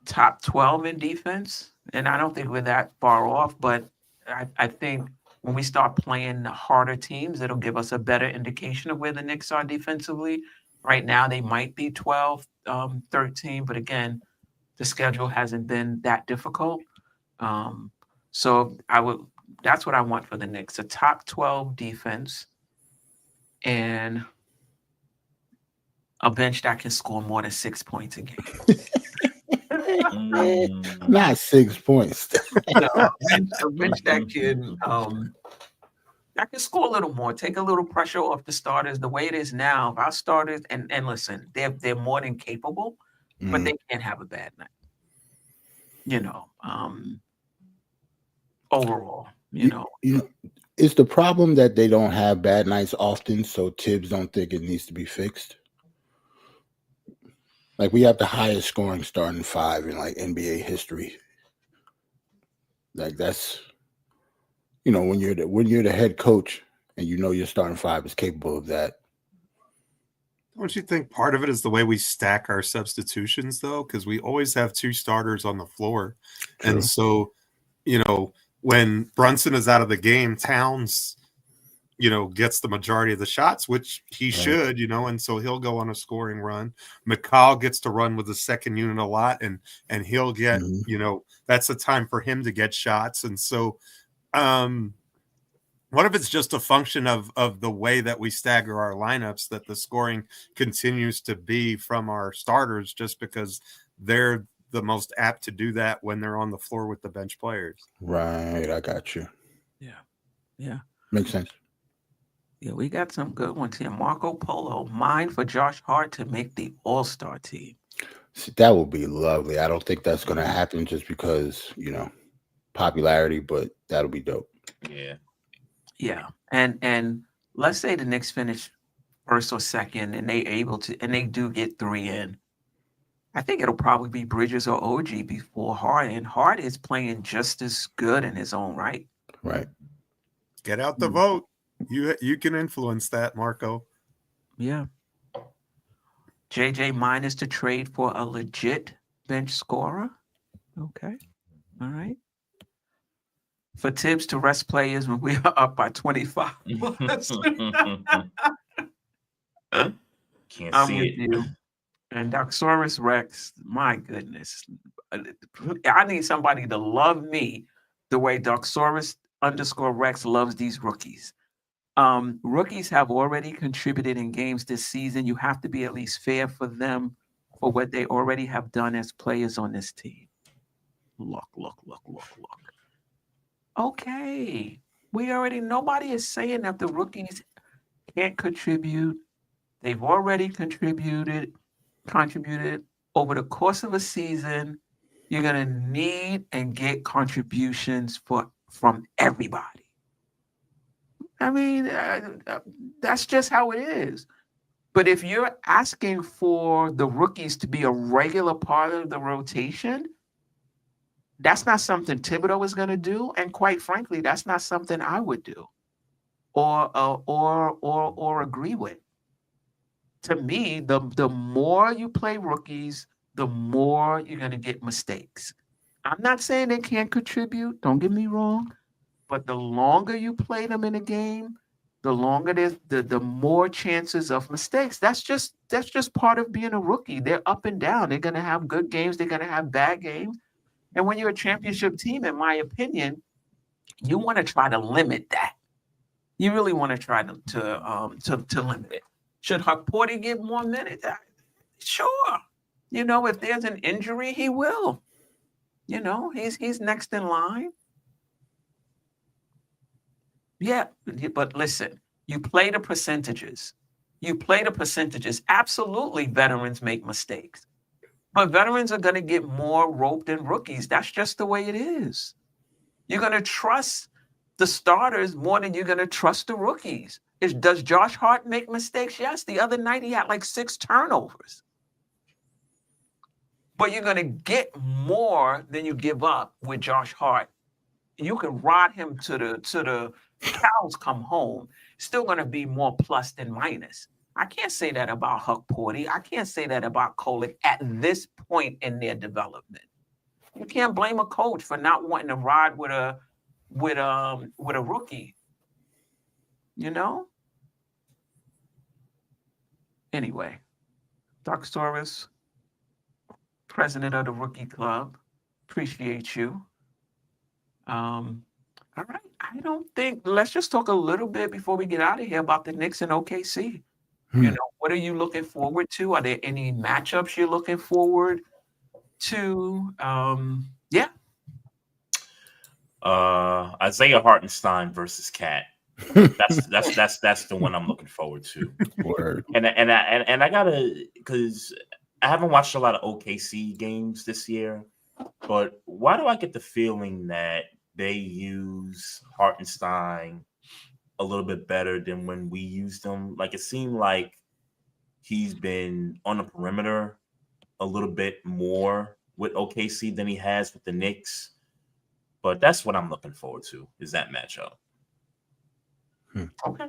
top 12 in defense, and I don't think we're that far off, but I think when we start playing the harder teams, it'll give us a better indication of where the Knicks are defensively. Right now, they might be 12, 13, but again, the schedule hasn't been that difficult. So that's what I want for the Knicks, a top 12 defense and a bench that can score more than 6 points a game. Not 6 points. A bench that can score a little more, take a little pressure off the starters. The way it is now, if our starters and listen, they're more than capable, but they can't have a bad night. Overall, it's the problem that they don't have bad nights often, so Tibbs don't think it needs to be fixed. Like, we have the highest scoring starting 5 in like NBA history. Like, that's when you're the head coach and your starting 5 is capable of that. Don't you think part of it is the way we stack our substitutions, though? Because we always have 2 starters on the floor. True. And so, when Brunson is out of the game, Towns, gets the majority of the shots, which he should, and so he'll go on a scoring run. McCall gets to run with the second unit a lot, and he'll get, that's the time for him to get shots. And so, what if it's just a function of the way that we stagger our lineups, that the scoring continues to be from our starters just because they're the most apt to do that when they're on the floor with the bench players? Right. I got you. Yeah. Makes sense. Yeah, we got some good ones here. Marco Polo, mine for Josh Hart to make the All-Star team. See, that would be lovely. I don't think that's going to happen just because, popularity, but that'll be dope. Yeah. Yeah. And let's say the Knicks finish first or second and they do get 3 in. I think it'll probably be Bridges or OG before Hart. And Hart is playing just as good in his own right. Right. Get out the vote. You can influence that, Marco. Yeah. JJ minus to trade for a legit bench scorer. Okay. All right. For Tibbs to rest players when we are up by 25. Can't I'm see with it. you. And Doxorus Rex, my goodness. I need somebody to love me the way Doxorus_Rex loves these rookies. Rookies have already contributed in games this season. You have to be at least fair for them for what they already have done as players on this team. Look. Okay. Nobody is saying that the rookies can't contribute. They've already contributed over the course of a season. You're going to need and get contributions from everybody. I mean, that's just how it is. But if you're asking for the rookies to be a regular part of the rotation, that's not something Thibodeau is going to do, and quite frankly, that's not something I would do, or agree with. To me, the more you play rookies, the more you're going to get mistakes. I'm not saying they can't contribute. Don't get me wrong. But the longer you play them in a game, the longer the more chances of mistakes. That's just part of being a rookie. They're up and down. They're going to have good games. They're going to have bad games. And when you're a championship team, in my opinion, you want to try to limit that. You really want to try to limit it. Should Hakporti get more minutes? Sure. If there's an injury, he will. He's next in line. Yeah, but listen, you play the percentages. Absolutely, veterans make mistakes. But veterans are going to get more rope than rookies. That's just the way it is. You're going to trust the starters more than you're going to trust the rookies. Does Josh Hart make mistakes? Yes. The other night he had like 6 turnovers. But you're going to get more than you give up with Josh Hart. You can ride him to the cows come home. Still going to be more plus than minus. I can't say that about Hakporti. I can't say that about Kolek at this point in their development. You can't blame a coach for not wanting to ride with a rookie. Anyway, Doxorus, president of the Rookie Club, appreciate you. All right. I don't think. Let's just talk a little bit before we get out of here about the Knicks and OKC. What are you looking forward to? Are there any matchups you're looking forward to? Yeah. Isaiah Hartenstein versus Cat. That's the one I'm looking forward to. Word. And I gotta, because I haven't watched a lot of OKC games this year, but why do I get the feeling that they use Hartenstein a little bit better than when we used him? Like, it seemed like he's been on the perimeter a little bit more with OKC than he has with the Knicks. But that's what I'm looking forward to, is that matchup. Okay.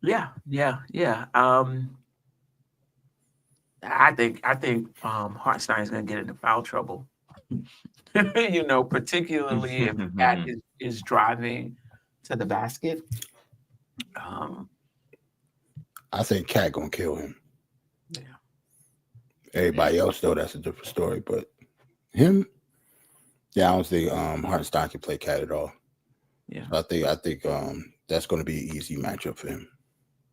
Yeah. I think Hartstein is going to get into foul trouble. Particularly if Cat is driving to the basket. I think Cat gonna kill him. Yeah. Everybody else though, that's a different story. But him, yeah, I don't think Hartenstein can play Cat at all. Yeah. So I think that's gonna be an easy matchup for him.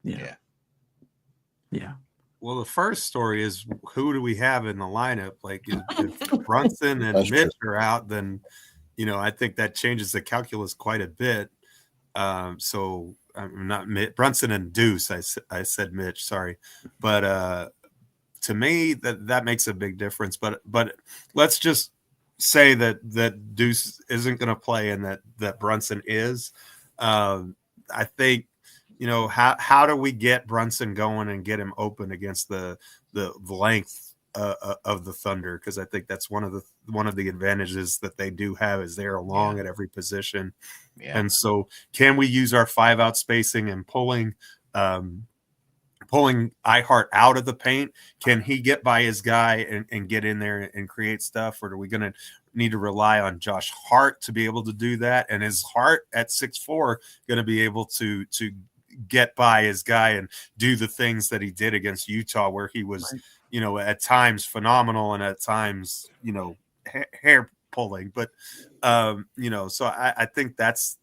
Yeah. Well, the first story is, who do we have in the lineup? Like, if Brunson and That's Mitch true. are out, then I think that changes the calculus quite a bit. So I'm not Brunson and Deuce. I said Mitch, sorry, but to me that makes a big difference. But let's just say that Deuce isn't going to play and that Brunson is. I think how do we get Brunson going and get him open against the length of the Thunder, because I think that's one of the advantages that they do have is they're long at every position. Yeah. And so can we use our 5-out spacing and pulling iHeart out of the paint? Can he get by his guy and get in there and create stuff? Or are we going to need to rely on Josh Hart to be able to do that? And is Hart at 6'4" going to be able to get by his guy and do the things that he did against Utah, where he was, at times phenomenal and at times, hair pulling. But, so I think that's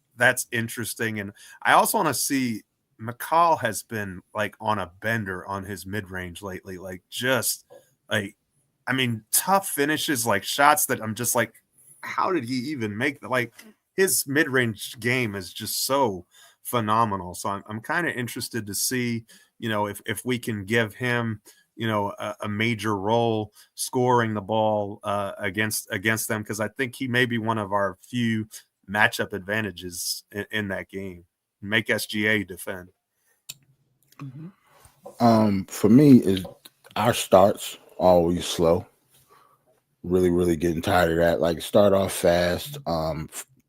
interesting. And I also want to see, McCall has been like on a bender on his mid-range lately, like just like, I mean, tough finishes, like shots that I'm just like, how did he even make that? Like, his mid-range game is just so phenomenal. So I'm kind of interested to see, if we can give him, a major role scoring the ball against them, because I think he may be one of our few matchup advantages in that game. Make SGA defend. For me, is our starts always slow. Really, really getting tired of that. Like, start off fast.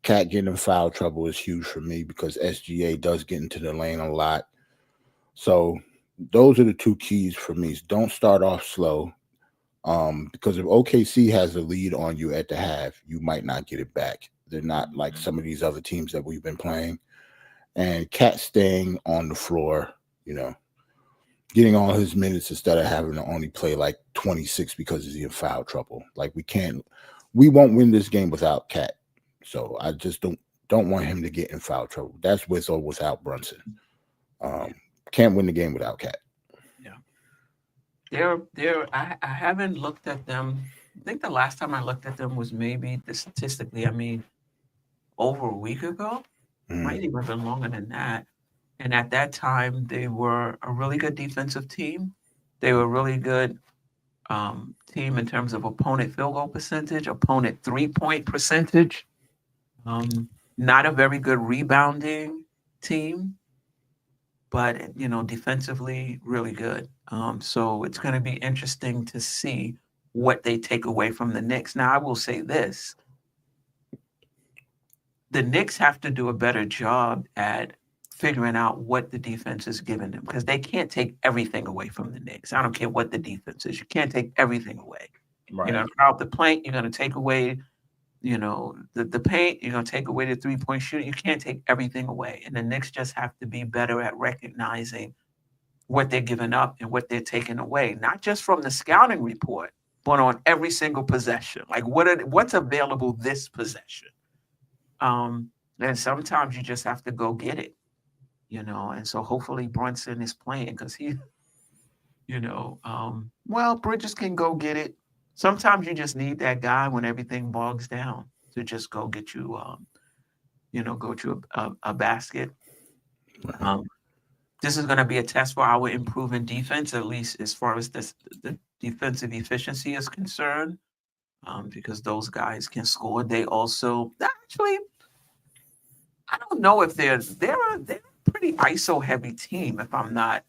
Cat getting in foul trouble is huge for me because SGA does get into the lane a lot. So those are the two keys for me. Don't start off slow. Because if OKC has a lead on you at the half, you might not get it back. They're not like some of these other teams that we've been playing. And Cat staying on the floor, getting all his minutes instead of having to only play like 26 because he's in foul trouble. Like, we won't win this game without Cat. So I just don't want him to get in foul trouble. That's with or without Brunson. Can't win the game without Cat. I haven't looked at them. I think the last time I looked at them was maybe statistically, over a week ago. Might even have been longer than that. And at that time, they were a really good defensive team. They were a really good team in terms of opponent field goal percentage, opponent 3-point percentage. Not a very good rebounding team, but defensively really good. So it's going to be interesting to see what they take away from the Knicks. Now, I will say this: the Knicks have to do a better job at figuring out what the defense is giving them, because they can't take everything away from the Knicks. I don't care what the defense is; you can't take everything away. Right. You're going to crowd the paint. You're going to take away, the paint. You're going to take away the 3-point shooting. You can't take everything away, and the Knicks just have to be better at recognizing what they're giving up and what they're taking away, not just from the scouting report, but on every single possession. Like, what's available this possession? And sometimes you just have to go get it, and so hopefully Brunson is playing, because he, Bridges can go get it. Sometimes you just need that guy when everything bogs down to just go get you, go to a basket. This is going to be a test for our improving defense, at least as far as the defensive efficiency is concerned, because those guys can score. They also actually, I don't know if they're a pretty ISO heavy team, if I'm not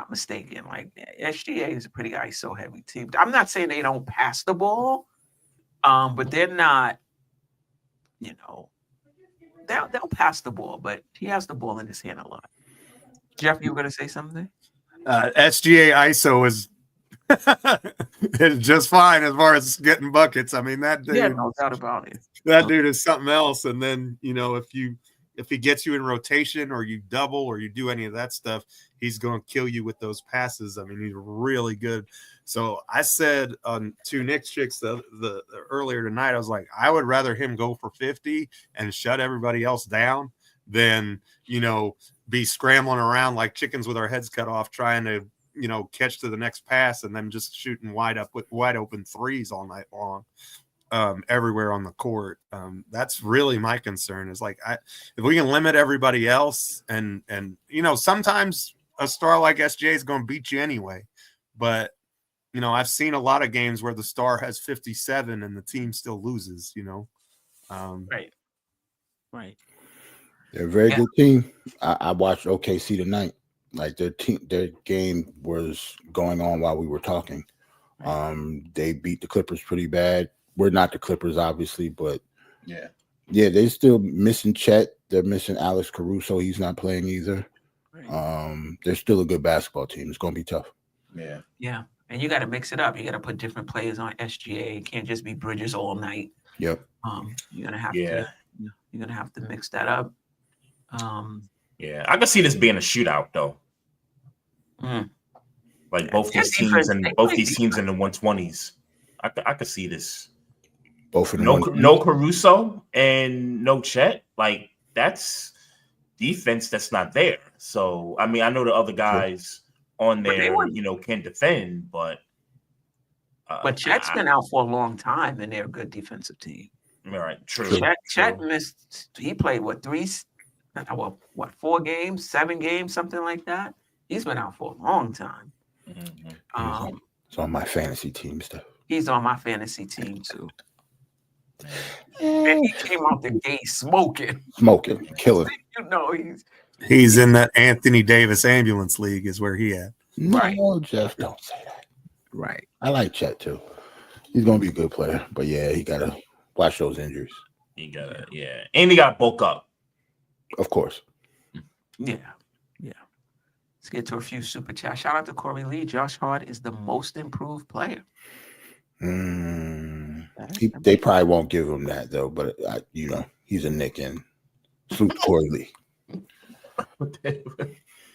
mistaken. Like, SGA is a pretty ISO heavy team. I'm not saying they don't pass the ball, but they're not, they'll pass the ball, but he has the ball in his hand a lot. Geoff, you were going to say something? SGA ISO is just fine as far as getting buckets. I mean, that dude, Yeah, no doubt about it. that dude is something else. And then, if he gets you in rotation or you double or you do any of that stuff, he's going to kill you with those passes. I mean, he's really good. So I said on two Knicks chicks the earlier tonight, I was like, I would rather him go for 50 and shut everybody else down than, be scrambling around like chickens with our heads cut off, trying to, catch to the next pass and then just shooting wide open threes all night long. Everywhere on the court. That's really my concern is like, if we can limit everybody else and sometimes a star like SGA is going to beat you anyway. But, I've seen a lot of games where the star has 57 and the team still loses, Right. They're a very good team. I watched OKC tonight. Like their game was going on while we were talking. They beat the Clippers pretty bad. We're not the Clippers, obviously, but yeah, they're still missing Chet. They're missing Alex Caruso. He's not playing either. Right. They're still a good basketball team. It's going to be tough. Yeah. And you got to mix it up. You got to put different players on SGA. It can't just be Bridges all night. Yep. You're gonna have to. You're gonna have to mix that up. I can see this being a shootout though. Like both these teams in the 120s. I could see this. Both of them. No Caruso and no Chet. Like that's defense that's not there. So I mean, I know the other guys on there, can defend, but Chet's been out for a long time, and they're a good defensive team. All right, true. Chet missed. He played 4 games, 7 games, something like that. He's been out for a long time. Mm-hmm. It's on my fantasy team stuff. He's on my fantasy team too. And he came out the gate smoking, killing. He's in that Anthony Davis ambulance league is where he at. No, Geoff, don't say that. Right. I like Chet too. He's gonna be a good player, but he gotta watch those injuries. And he got bulk up. Of course. Yeah. Let's get to a few super chats. Shout out to Corey Lee. Josh Hart is the most improved player. They probably won't give him that though, but he's a Knick and salute Corey Lee.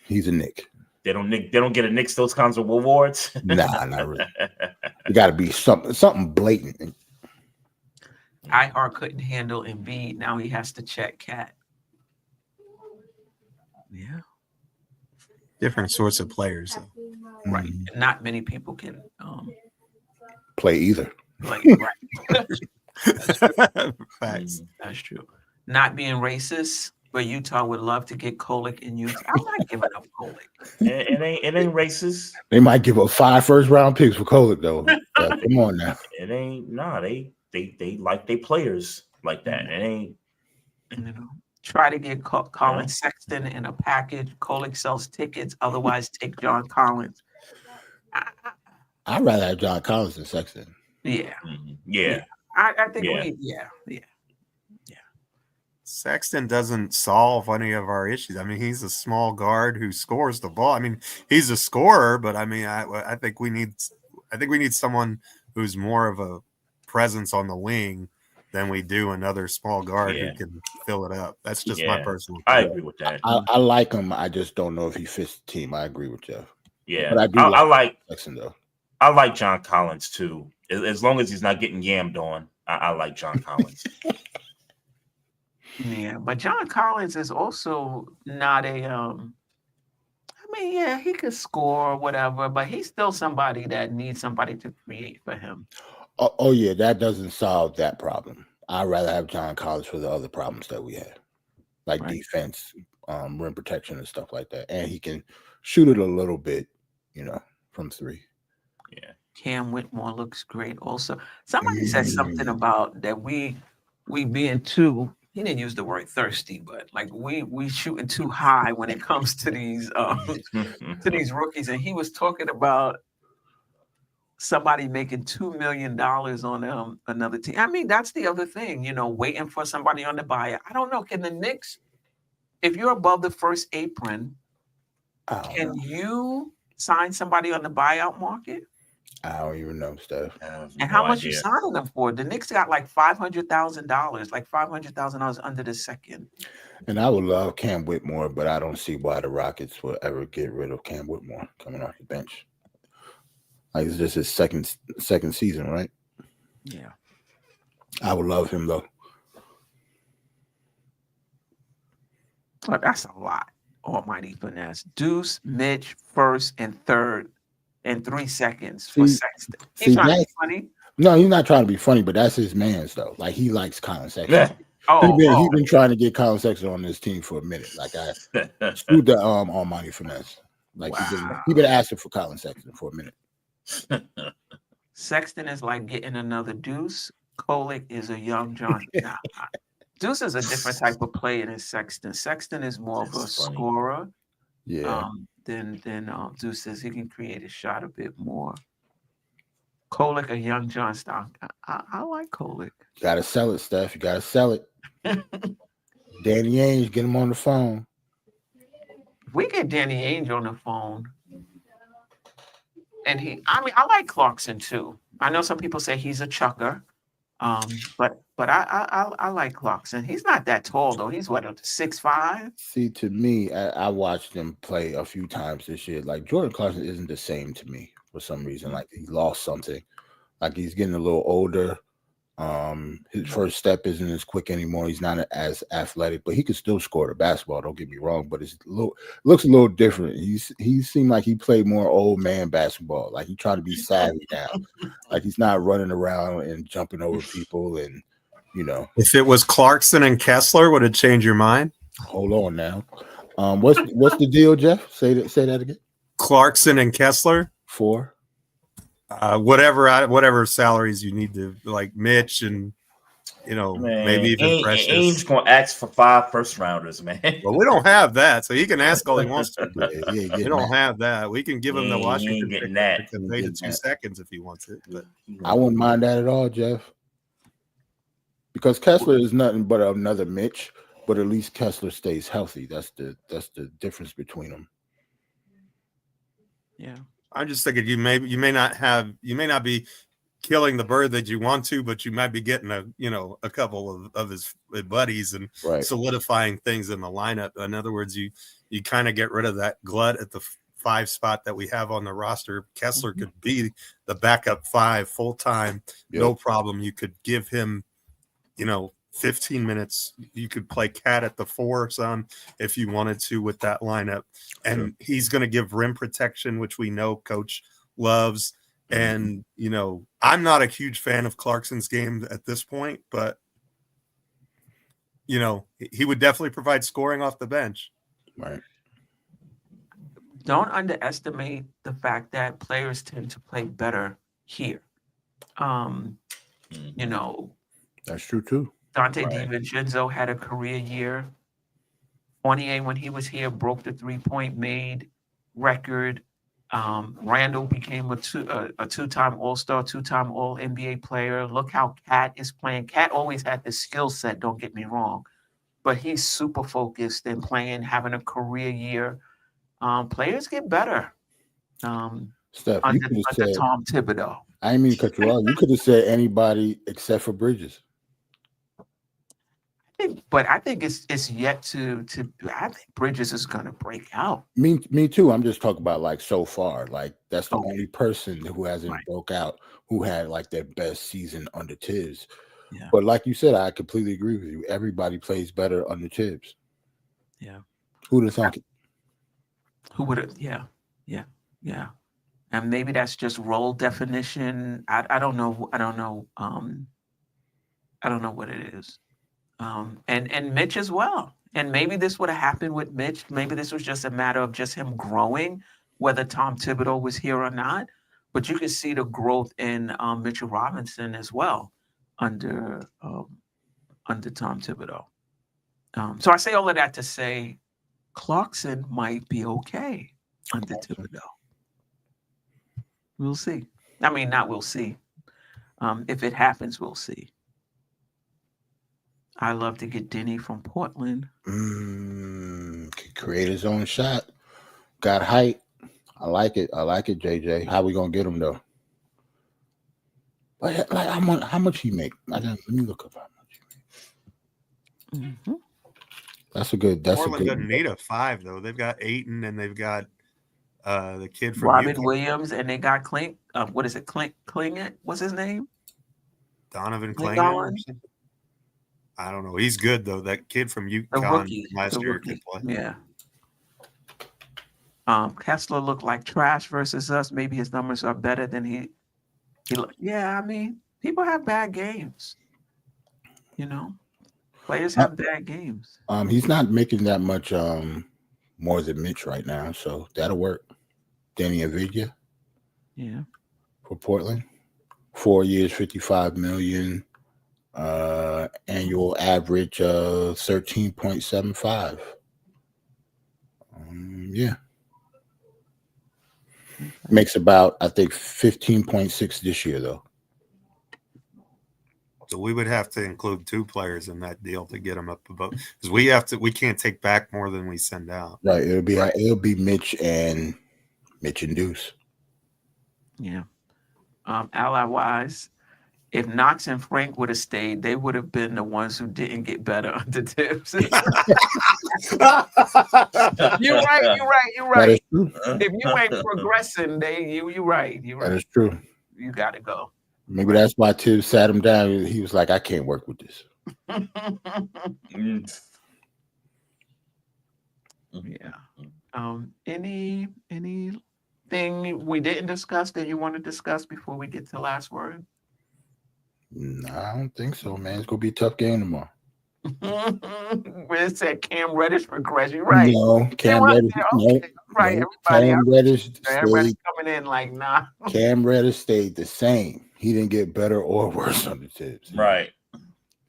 He's a Knick. They don't get a Knicks those kinds of awards. Nah, not really. It got to be something blatant. IR couldn't handle Embiid. Now he has to check Cat. Yeah. Different sorts of players. Right. Not many people can play either. Right. Facts. That's true. Not being racist, but Utah would love to get Kolek in Utah. I'm not giving up Kolek. It ain't racist. They might give up 5 first-round picks for Kolek though. Come on now. It ain't. They like their players like that. It ain't. Try to get Colin Sexton in a package. Kolek sells tickets. Otherwise, take John Collins. I'd rather have John Collins than Sexton. Yeah. I think Sexton doesn't solve any of our issues. I mean, he's a small guard who scores the ball. I mean, he's a scorer, but I mean, I think we need someone who's more of a presence on the wing than we do another small guard who can fill it up. That's just my personal opinion. I agree with that. I like him. I just don't know if he fits the team. I agree with Geoff. Yeah, but I like Sexton though. I like John Collins too. As long as he's not getting yammed on, I like John Collins. Yeah, but John Collins is also not a he could score or whatever, but he's still somebody that needs somebody to create for him. Oh yeah, that doesn't solve that problem. I'd rather have John Collins for the other problems that we have, like defense, rim protection and stuff like that. And he can shoot it a little bit, from 3. Yeah. Cam Whitmore looks great also. Somebody said something about that we being too, he didn't use the word thirsty, but like we shooting too high when it comes to these rookies. And he was talking about somebody making $2 million on another team. I mean, that's the other thing, waiting for somebody on the buyout. I don't know. Can the Knicks, if you're above the first apron, Can you sign somebody on the buyout market? I don't even know, Steph. And how much you signing them for? The Knicks got like $500,000, like $500,000 under the second. And I would love Cam Whitmore, but I don't see why the Rockets will ever get rid of Cam Whitmore coming off the bench. Like, it's just his second season, right? Yeah. I would love him though. But that's a lot. Almighty finesse. Deuce, Mitch, first and third, and 3 seconds for Sexton. He's trying to be funny. No, he's not trying to be funny, but that's his man's though. Like, he likes Colin Sexton. Yeah. He's been trying to get Colin Sexton on this team for a minute. Like, I screwed the Almighty finesse. Like, he been asking for Colin Sexton for a minute. Sexton is like getting another Deuce. Kolick is a young John. Deuce is a different type of player than Sexton. Sexton is more of a scorer. Yeah. Than Deuce is. He can create a shot a bit more. Kolick, a young John Stock. I like Kolick. You gotta sell it, Steph. You gotta sell it. Danny Ainge, get him on the phone. If we get Danny Ainge on the phone, and I like Clarkson too. I know some people say he's a chucker, but I like Clarkson. He's not that tall though. He's what, 6'5"? See, to me, I watched him play a few times this year. Like, Jordan Clarkson isn't the same to me for some reason. Like, he lost something. Like, he's getting a little older. His first step isn't as quick anymore. He's not as athletic, but he could still score the basketball. Don't get me wrong, but looks a little different. He seemed like he played more old man basketball. Like, he tried to be savvy now. Like, he's not running around and jumping over people. And if it was Clarkson and Kessler, would it change your mind? Hold on now. What's the deal, Geoff? Say that again. Clarkson and Kessler for whatever salaries you need to, like Mitch and maybe even Precious. Ainge's gonna ask for 5 first rounders, man. Well, we don't have that, so he can ask all he wants to. We don't have that. We can give him the Washington pick that. to pay the 2 seconds if he wants it. But I wouldn't mind that at all, Geoff. Because Kessler is nothing but another Mitch, but at least Kessler stays healthy. That's the difference between them. Yeah. I'm just thinking you may not be killing the bird that you want to, but you might be getting a couple of his buddies and solidifying things in the lineup. In other words, you kind of get rid of that glut at the 5 spot that we have on the roster. Kessler could be the backup 5 full time, no problem. You could give him 15 minutes. You could play Cat at the 4 some if you wanted to with that lineup. And he's going to give rim protection, which we know Coach loves. And, I'm not a huge fan of Clarkson's game at this point, but, he would definitely provide scoring off the bench. Right. Don't underestimate the fact that players tend to play better here. That's true too. Dante DiVincenzo had a career year. Fournier, when he was here, broke the 3-point made record. Randall became a 2-time All-Star, 2-time All-NBA player. Look how Cat is playing. Cat always had the skill set, don't get me wrong. But he's super focused and playing, having a career year. Players get better. Steph, under Tom Thibodeau. I didn't mean to cut you off. You could have said anybody except for Bridges. But I think it's yet to. I think Bridges is going to break out. Me too. I'm just talking about like so far. Like that's the only person who hasn't broke out, who had like their best season under Tibbs. Yeah. But like you said, I completely agree with you. Everybody plays better under Tibbs. Yeah. Who'd have thought it? Who would have? Yeah. And maybe that's just role definition. I don't know. I don't know what it is. And Mitch as well. And maybe this would have happened with Mitch. Maybe this was just a matter of just him growing, whether Tom Thibodeau was here or not. But you can see the growth in Mitchell Robinson as well under Tom Thibodeau. So I say all of that to say Clarkson might be okay under Thibodeau. We'll see. I mean, not we'll see. If it happens, we'll see. I love to get Denny from Portland. Could create his own shot. Got height. I like it. I like it, JJ. How we gonna get him though? Like how much he make? Let me look up how much he make. Mm-hmm. That's a good. Portland doesn't need a 5 though. They've got Ayton and they've got the kid from Robin Utah. Williams, and they got Klink. What is it? Klingett? What's his name? Donovan Klingon? Clayton. I don't know. He's good though. That kid from The UConn rookie. last The year rookie. could play. Yeah. Kessler looked like trash versus us. Maybe his numbers are better than he looked. Yeah, I mean, people have bad games. You know, players have bad games. He's not making that much more than Mitch right now, so that'll work. Danny Avdija, Yeah, for Portland, 4 years, $55 million, annual average of 13.75. Yeah. Makes about, I think, 15.6 this year, though. So we would have to include 2 players in that deal to get them up above, because we can't take back more than we send out. Right. It'll be Mitch and Deuce. yeah. Ally wise, if Knox and Frank would have stayed, they would have been the ones who didn't get better under Tibbs. You're right. That is true. If you ain't progressing, you're right. That is true. You got to go. Maybe that's why Tibbs sat him down. He was like, I can't work with this. Yeah. Anything we didn't discuss that you want to discuss before we get to last word? No, I don't think so, man. It's gonna be a tough game tomorrow. When it said Cam Reddish regression, right? No, Cam Reddish. Okay. Right, no, everybody. Cam Reddish Everybody's stayed. coming in like, nah. Cam Reddish stayed the same. He didn't get better or worse under Tibbs. Right.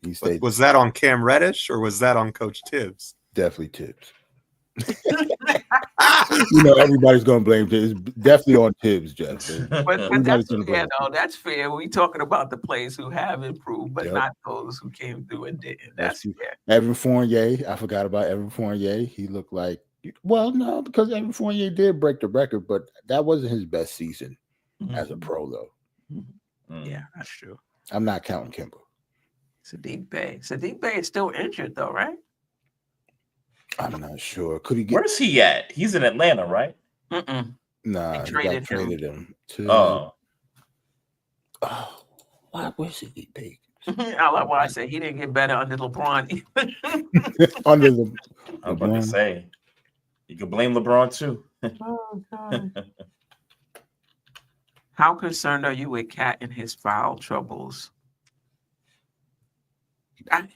He stayed. Was that on Cam Reddish or was that on Coach Tibbs? Definitely Tibbs. Everybody's gonna blame Tibbs. It's definitely on Tibbs, Jeff. But that's fair, though. That's fair. We talking about the players who have improved, but not those who came through and didn't. That's fair. Evan Fournier, I forgot about Evan Fournier. He looked like, well, no, because Evan Fournier did break the record, but that wasn't his best season as a pro, though. Yeah, that's true. I'm not counting Kimber. Sadiq Bey is still injured, though, right? I'm not sure. Could he get? Where's he at? He's in Atlanta, right? Nah, he traded him to. Oh, Where's Sadiq Bey? I like what I said. He didn't get better under LeBron. Under the. I'm about to say, you can blame LeBron too. Oh God. How concerned are you with Cat and his foul troubles? I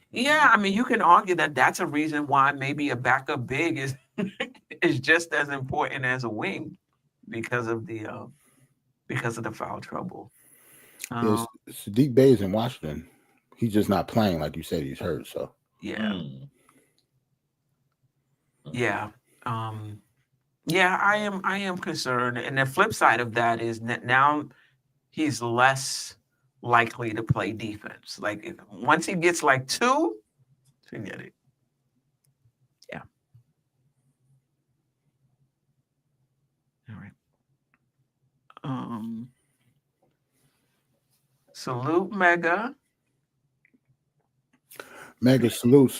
mean, you can argue that that's a reason why maybe a backup big is just as important as a wing because of the foul trouble. Sadiq Bey is in Washington. He's just not playing, like you said. He's hurt, so yeah. I am concerned, and the flip side of that is that now he's less likely to play defense. Like once he gets like 2, forget it. Yeah. All right. Salute Mega. Mega, salute.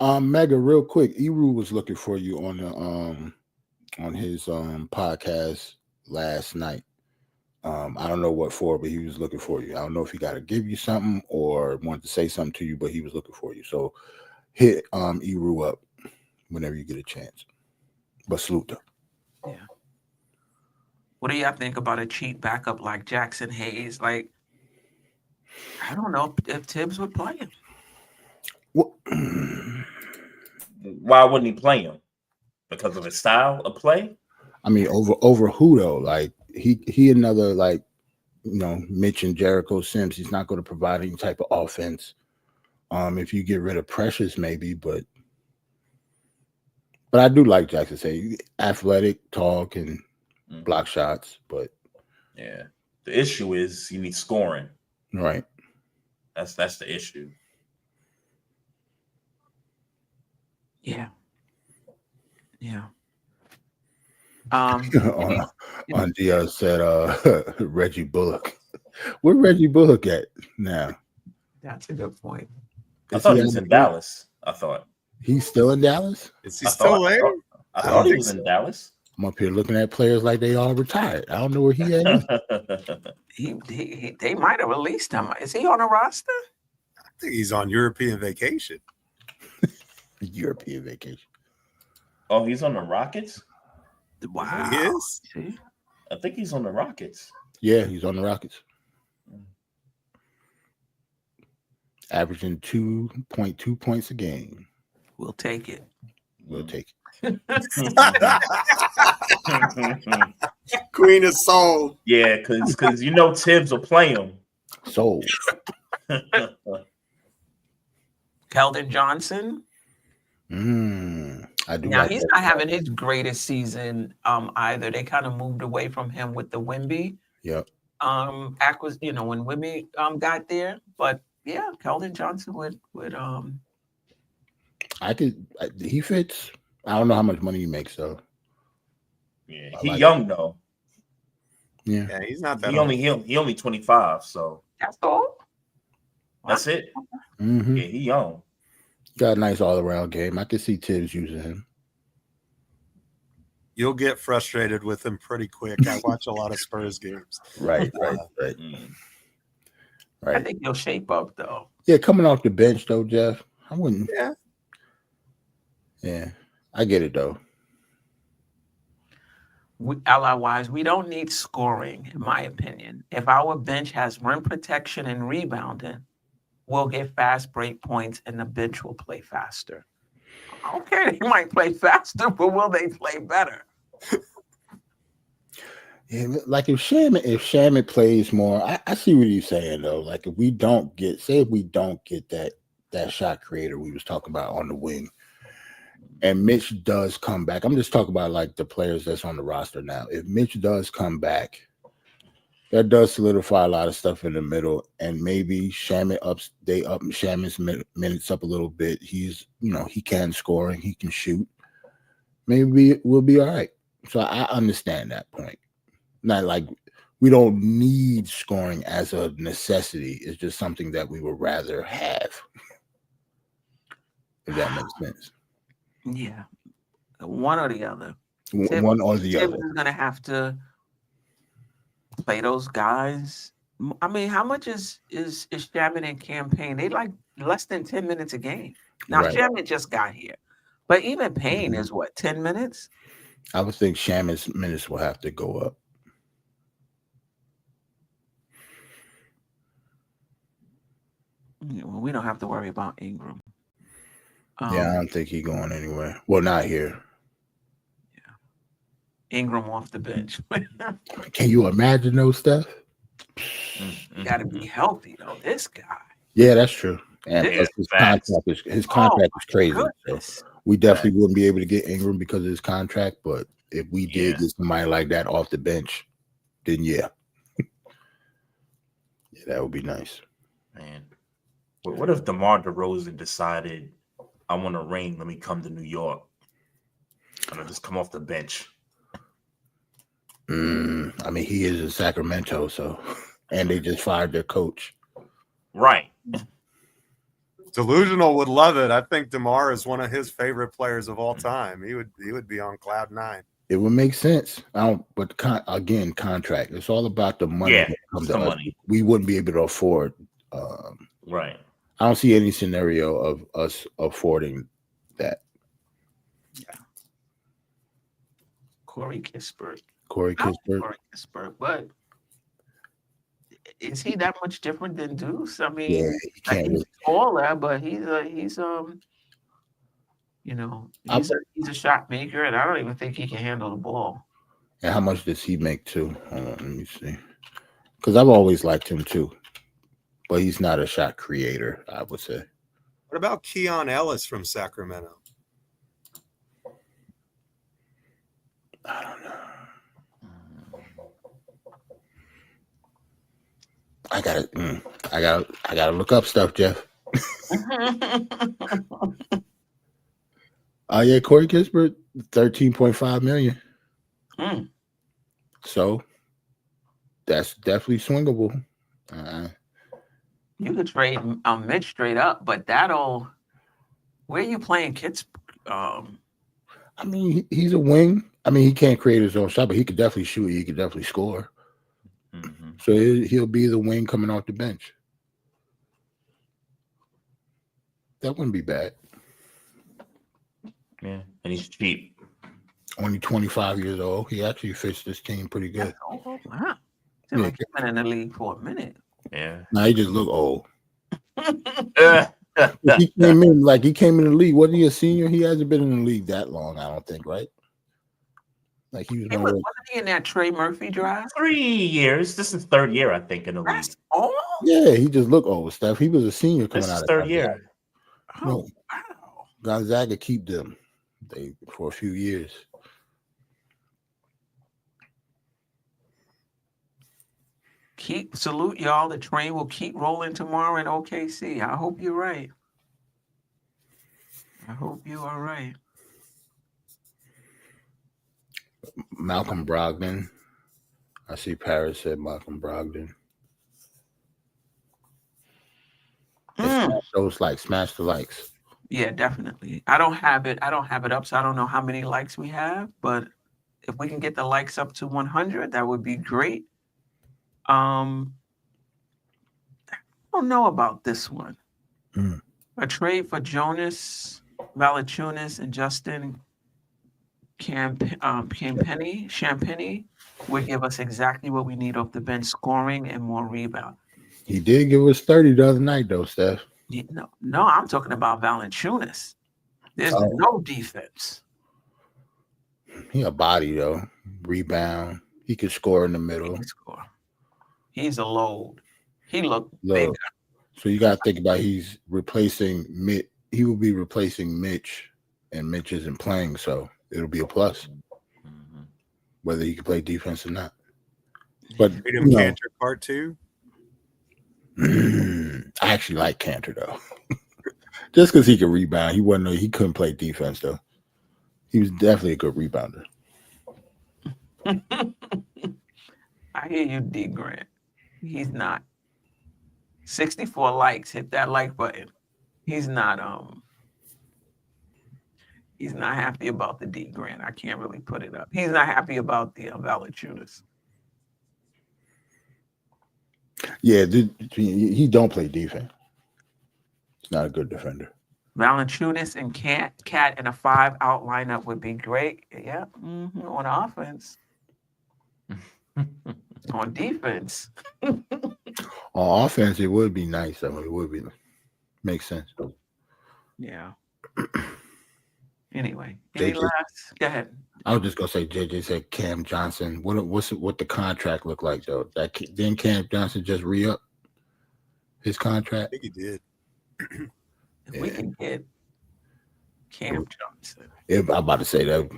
Mega, real quick. Eru was looking for you on the on his podcast last night. I don't know what for, but he was looking for you. I don't know if he got to give you something or wanted to say something to you, but he was looking for you. So hit Eru up whenever you get a chance. But salute them. Yeah. What do y'all think about a cheap backup like Jackson Hayes? Like, I don't know if Tibbs would play him. Why wouldn't he play him? Because of his style of play? I mean, over who though? Like he another like, Mitch and Jericho Sims. He's not going to provide any type of offense. If you get rid of Precious, maybe, but I do like Jackson. Say athletic, tall, and block shots. But yeah, the issue is you need scoring. Right. That's the issue. Yeah. on the said Reggie Bullock. Where Reggie Bullock at now? That's a good point. I thought he was in Dallas. I thought he's still in Dallas. Is he still there? I thought he was in Dallas. I'm up here looking at players like they all retired. I don't know where he at. They might have released him. Is he on a roster? I think he's on European vacation. European vacation. Oh, he's on the Rockets? Wow. He is? See? I think he's on the Rockets. Yeah, he's on the Rockets. Averaging 2.2 points a game. We'll take it. We'll take it. Queen of Soul. Yeah, because Tibbs will play him. So Keldon Johnson. I do. Now like he's that. not having his greatest season either. They kind of moved away from him with the Wemby. Yep. When Wemby got there, but yeah, Keldon Johnson would he fits. I don't know how much money he makes though. Yeah, he's young though. Yeah, he's not that. He only 25, so that's all. That's it. Mm-hmm. Yeah, he young. Got a nice all around game. I could see Tibbs using him. You'll get frustrated with him pretty quick. I watch a lot of Spurs games. Right. I Right. think he'll shape up though. Yeah, coming off the bench though, Geoff. I wouldn't. Yeah. Yeah, I get it though. Ally-wise, we don't need scoring, in my opinion. If our bench has rim protection and rebounding, we'll get fast break points and the bench will play faster. Okay, they might play faster, but will they play better? Yeah, like if Shamit plays more, I see what he's saying though. Like if we don't get that shot creator we was talking about on the wing, and Mitch does come back. I'm just talking about like the players that's on the roster now. If Mitch does come back, that does solidify a lot of stuff in the middle, and maybe Shamit up Shamit's minutes up a little bit. He's he can score and he can shoot. Maybe we'll be all right. So I understand that point. Not like we don't need scoring as a necessity. It's just something that we would rather have. If that makes sense. Yeah. One or the other. One or the other. Tibbs is going to have to play those guys. I mean, how much is Shamit and Campaign? They like less than 10 minutes a game. Now, Right. Shamit just got here. But even Payne is what, 10 minutes? I would think Shamit's minutes will have to go up. Yeah, well, we don't have to worry about Ingram. Yeah, I don't think he's going anywhere. Well, not here. Ingram off the bench. Can you imagine those stuff? Got to be healthy, though. This guy. Yeah, that's true. And Yeah, plus his contract is crazy. So Goodness. we definitely wouldn't be able to get Ingram because of his contract. But if we did get somebody like that off the bench, then yeah, that would be nice. Man, what if DeMar DeRozan decided, I want a ring, let me come to New York, and I'll just come off the bench? I mean, he is in Sacramento, so and they just fired their coach. Right. Delusional would love it. I think DeMar is one of his favorite players of all time. He would be on cloud 9. It would make sense. But again, contract. It's all about the money. Yeah, that comes it's to the us. money. We wouldn't be able to afford. Right. I don't see any scenario of us affording that. Corey Kispert. Corey I like Kispert. Corey Kispert, but is he that much different than Deuce? I mean, Yeah, he can't he's really. taller, but he's a shot maker, and I don't even think he can handle the ball. And how much does he make too? Hold on, let me see. Because I've always liked him too, but he's not a shot creator, I would say. What about Keon Ellis from Sacramento? I don't know. I gotta look up stuff, Geoff. Oh yeah, Corey Kispert, $13.5 million. Hmm. So that's definitely swingable. You could trade Mitch straight up, but where you playing kids? I mean, he's a wing. I mean, he can't create his own shot, but he could definitely shoot. He could definitely score. Mm-hmm. So he'll be the wing coming off the bench. That wouldn't be bad. Yeah, and he's cheap. Only 25 years old. He actually fits this team pretty good. Oh, wow. Yeah. Like he's been in the league for a minute. Yeah. Now he just look old. He came in the league. Wasn't he a senior? He hasn't been in the league that long, I don't think, right? Like Wasn't he in that Trey Murphy draft? 3 years. This is third year, I think, in the league. That's all? Yeah, he just looked old, Steph. He was a senior coming This out is of third Gonzaga. year. Oh, No. wow. Gonzaga keep them for a few years. Salute y'all. The train will keep rolling tomorrow in OKC. I hope you're right. I hope you are right. Malcolm Brogdon. I see Paris said Malcolm Brogdon. Smash the likes. Yeah, definitely. I don't have it up, so I don't know how many likes we have, but if we can get the likes up to 100, that would be great. I don't know about this one. A trade for Jonas Valanciunas and Justin Champagnie would give us exactly what we need off the bench: scoring and more rebound. He did give us 30 the other night, though, Steph. No, I'm talking about Valanciunas. There's no defense. He a body, though. Rebound. He can score in the middle. He can score. He's a load. He looked bigger. So you got to think about he's replacing Mitch. He will be replacing Mitch, and Mitch isn't playing, so it'll be a plus, whether he can play defense or not. But Cantor part 2. I actually like Cantor though, just because he could rebound. He couldn't play defense though. He was definitely a good rebounder. I hear you, D. Grant. He's not. 64 likes. Hit that like button. He's not happy about the D. Grant. I can't really put it up. He's not happy about the Valanciunas. Yeah, he don't play defense. He's not a good defender. Valanciunas and Cat in a 5-out lineup would be great. Yeah, on offense. On defense. On offense, it would be nice. I mean, it would be makes sense. Yeah. Anyway, Go ahead. I was just gonna say, JJ said Cam Johnson. What the contract look like though? Didn't Cam Johnson just re-up his contract? I think he did. If we can get Cam Johnson. I'm about to say that.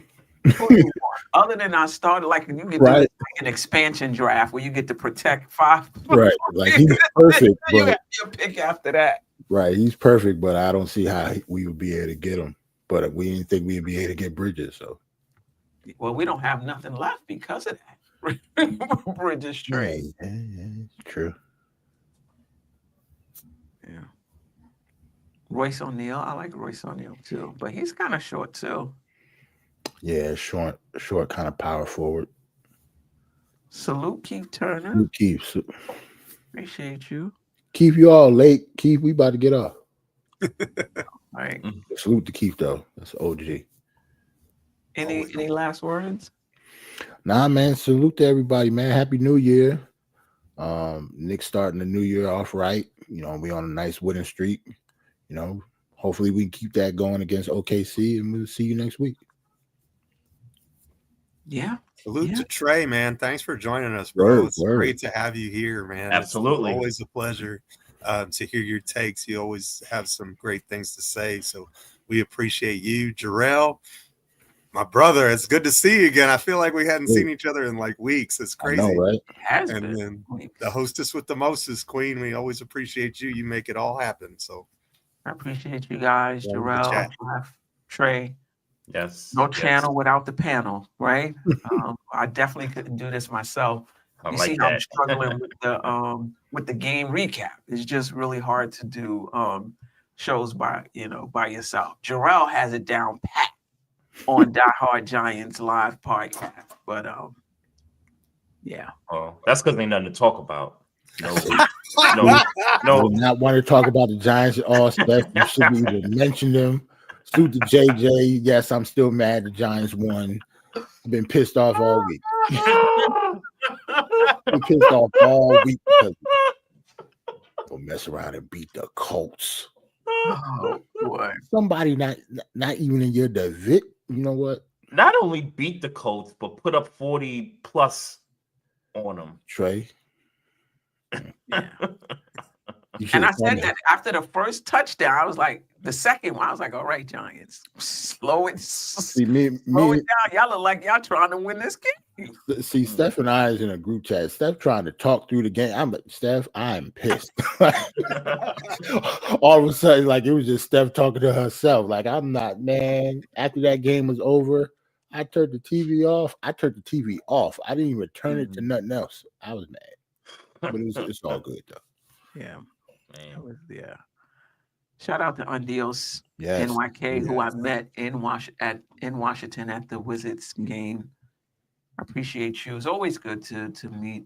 Other than I started, like you get an expansion draft where you get to protect 5. Right, like he's perfect. You have your pick after that. Right, he's perfect, but I don't see how we would be able to get him. But we didn't think we'd be able to get Bridges. So, well, we don't have nothing left because of that. Bridges trade. Yeah, true. Yeah. Royce O'Neal. I like Royce O'Neal too, but he's kind of short too. Yeah, short, kind of power forward. Salute Keith Turner. Keith. Appreciate you. Keith, you all late. Keith, we about to get off. All right. Salute to Keith though. That's OG. Any last words? Nah, man. Salute to everybody, man. Happy New Year. Knicks starting the new year off right. We on a nice winning streak. Hopefully we can keep that going against OKC, and we'll see you next week. Yeah. Salute to Trey, man. Thanks for joining us, bro. It's great to have you here, man. Absolutely. It's always a pleasure to hear your takes. You always have some great things to say. So we appreciate you. Jerrell, my brother, it's good to see you again. I feel like we hadn't seen each other in like weeks. It's crazy. I know, right? And then the hostess with the mostest, Queen, we always appreciate you. You make it all happen. So I appreciate you guys, Jerrell, Trey. Yes. No channel without the panel, right? I definitely couldn't do this myself. I You like see how I'm that. struggling with the game recap. It's just really hard to do shows by yourself. Jerrell has it down pat on Die Hard Giants live podcast, but yeah. Oh, that's because ain't nothing to talk about. No. I do not want to talk about the Giants at all, Steph. You shouldn't even mention them. Suit to JJ. Yes, I'm still mad the Giants won. I've been pissed off all week. Been pissed off all week because don't mess around and beat the Colts. Oh boy. Somebody not even in your division. You know what? Not only beat the Colts, but put up 40 plus on them. Trey. Yeah. And I said that after the first touchdown, I was like, the second one, I was like, all right, Giants, slow it down. Y'all look like y'all trying to win this game. See, Steph and I is in a group chat. Steph trying to talk through the game. I'm like, Steph, I'm pissed. All of a sudden, like it was just Steph talking to herself. Like, I'm not, man. After that game was over, I turned the TV off. I didn't even turn it to nothing else. I was mad. But it's all good though. Yeah. Man. Shout out to Undios yes. NYK, who I met in Washington at the Wizards game. I appreciate you. It's always good to meet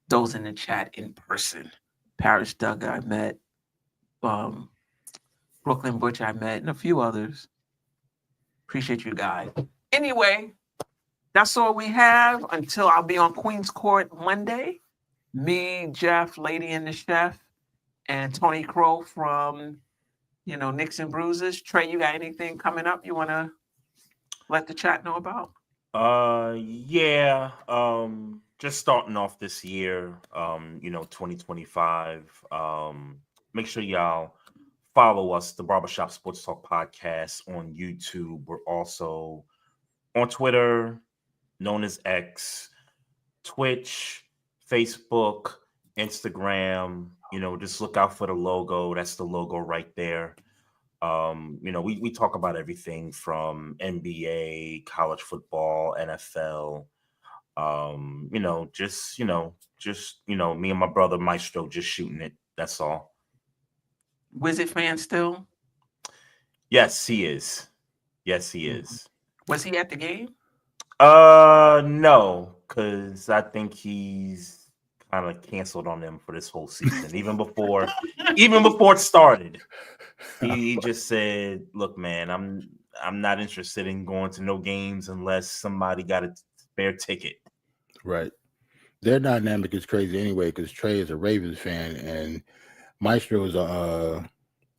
those in the chat in person. Paris Doug I met, Brooklyn Butch I met, and a few others. Appreciate you guys. Anyway, that's all we have until I'll be on Queen's Court Monday. Me, Geoff, Lady and the Chef, and Tony Crow from, Knicks and Bruises. Trey, you got anything coming up you want to let the chat know about? Yeah. Just starting off this year, 2025. Make sure y'all follow us, the Barbershop Sports Talk Podcast on YouTube. We're also on Twitter, known as X, Twitch, Facebook, Instagram. Just look out for the logo. That's the logo right there. We talk about everything from NBA, college football, NFL. Me and my brother Maestro just shooting it. That's all. Wizard fan still? Yes, he is. Was he at the game? No, because I think he's kind of canceled on them for this whole season. Even before it started, he just said, "Look, man, I'm not interested in going to no games unless somebody got a spare ticket." Right. Their dynamic is crazy anyway because Trey is a Ravens fan and Maestro is a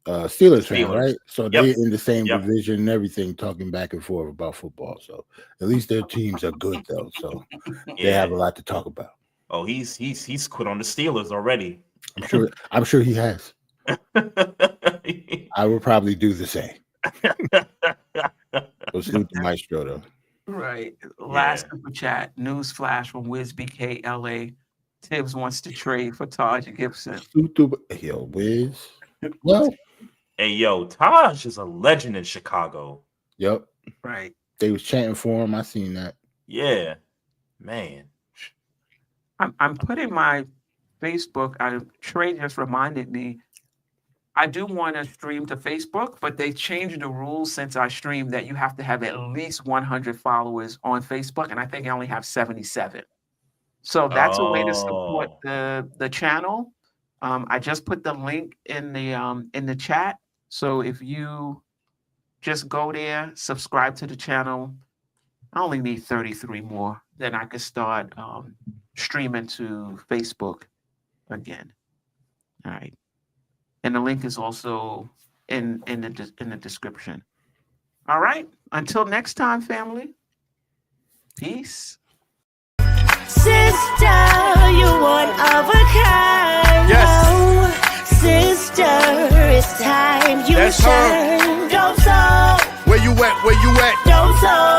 Steelers fan, right? So they're in the same division and everything, talking back and forth about football. So at least their teams are good though. So they have a lot to talk about. Oh, he's quit on the Steelers already. I'm sure he has. I would probably do the same. Let's salute the Maestro though. Right. Last super chat. News flash from WizBK LA. Tibbs wants to trade for Taj Gibson. Yo, Wiz. Well, hey, yo, Taj is a legend in Chicago. Yep. Right. They was chanting for him. I seen that. Yeah, man. I'm putting my Facebook. Trey just reminded me. I do want to stream to Facebook, but they changed the rules since I streamed that you have to have at least 100 followers on Facebook, and I think I only have 77. So that's a way to support the channel. I just put the link in the chat. So if you just go there, subscribe to the channel, I only need 33 more. Then I could start streaming to Facebook again. All right. And the link is also in the description. All right. Until next time, family. Peace. Sister, you're one of a kind. Yes. Sister, it's time you That's shine. Dope Soul. Where you at? Dope Soul.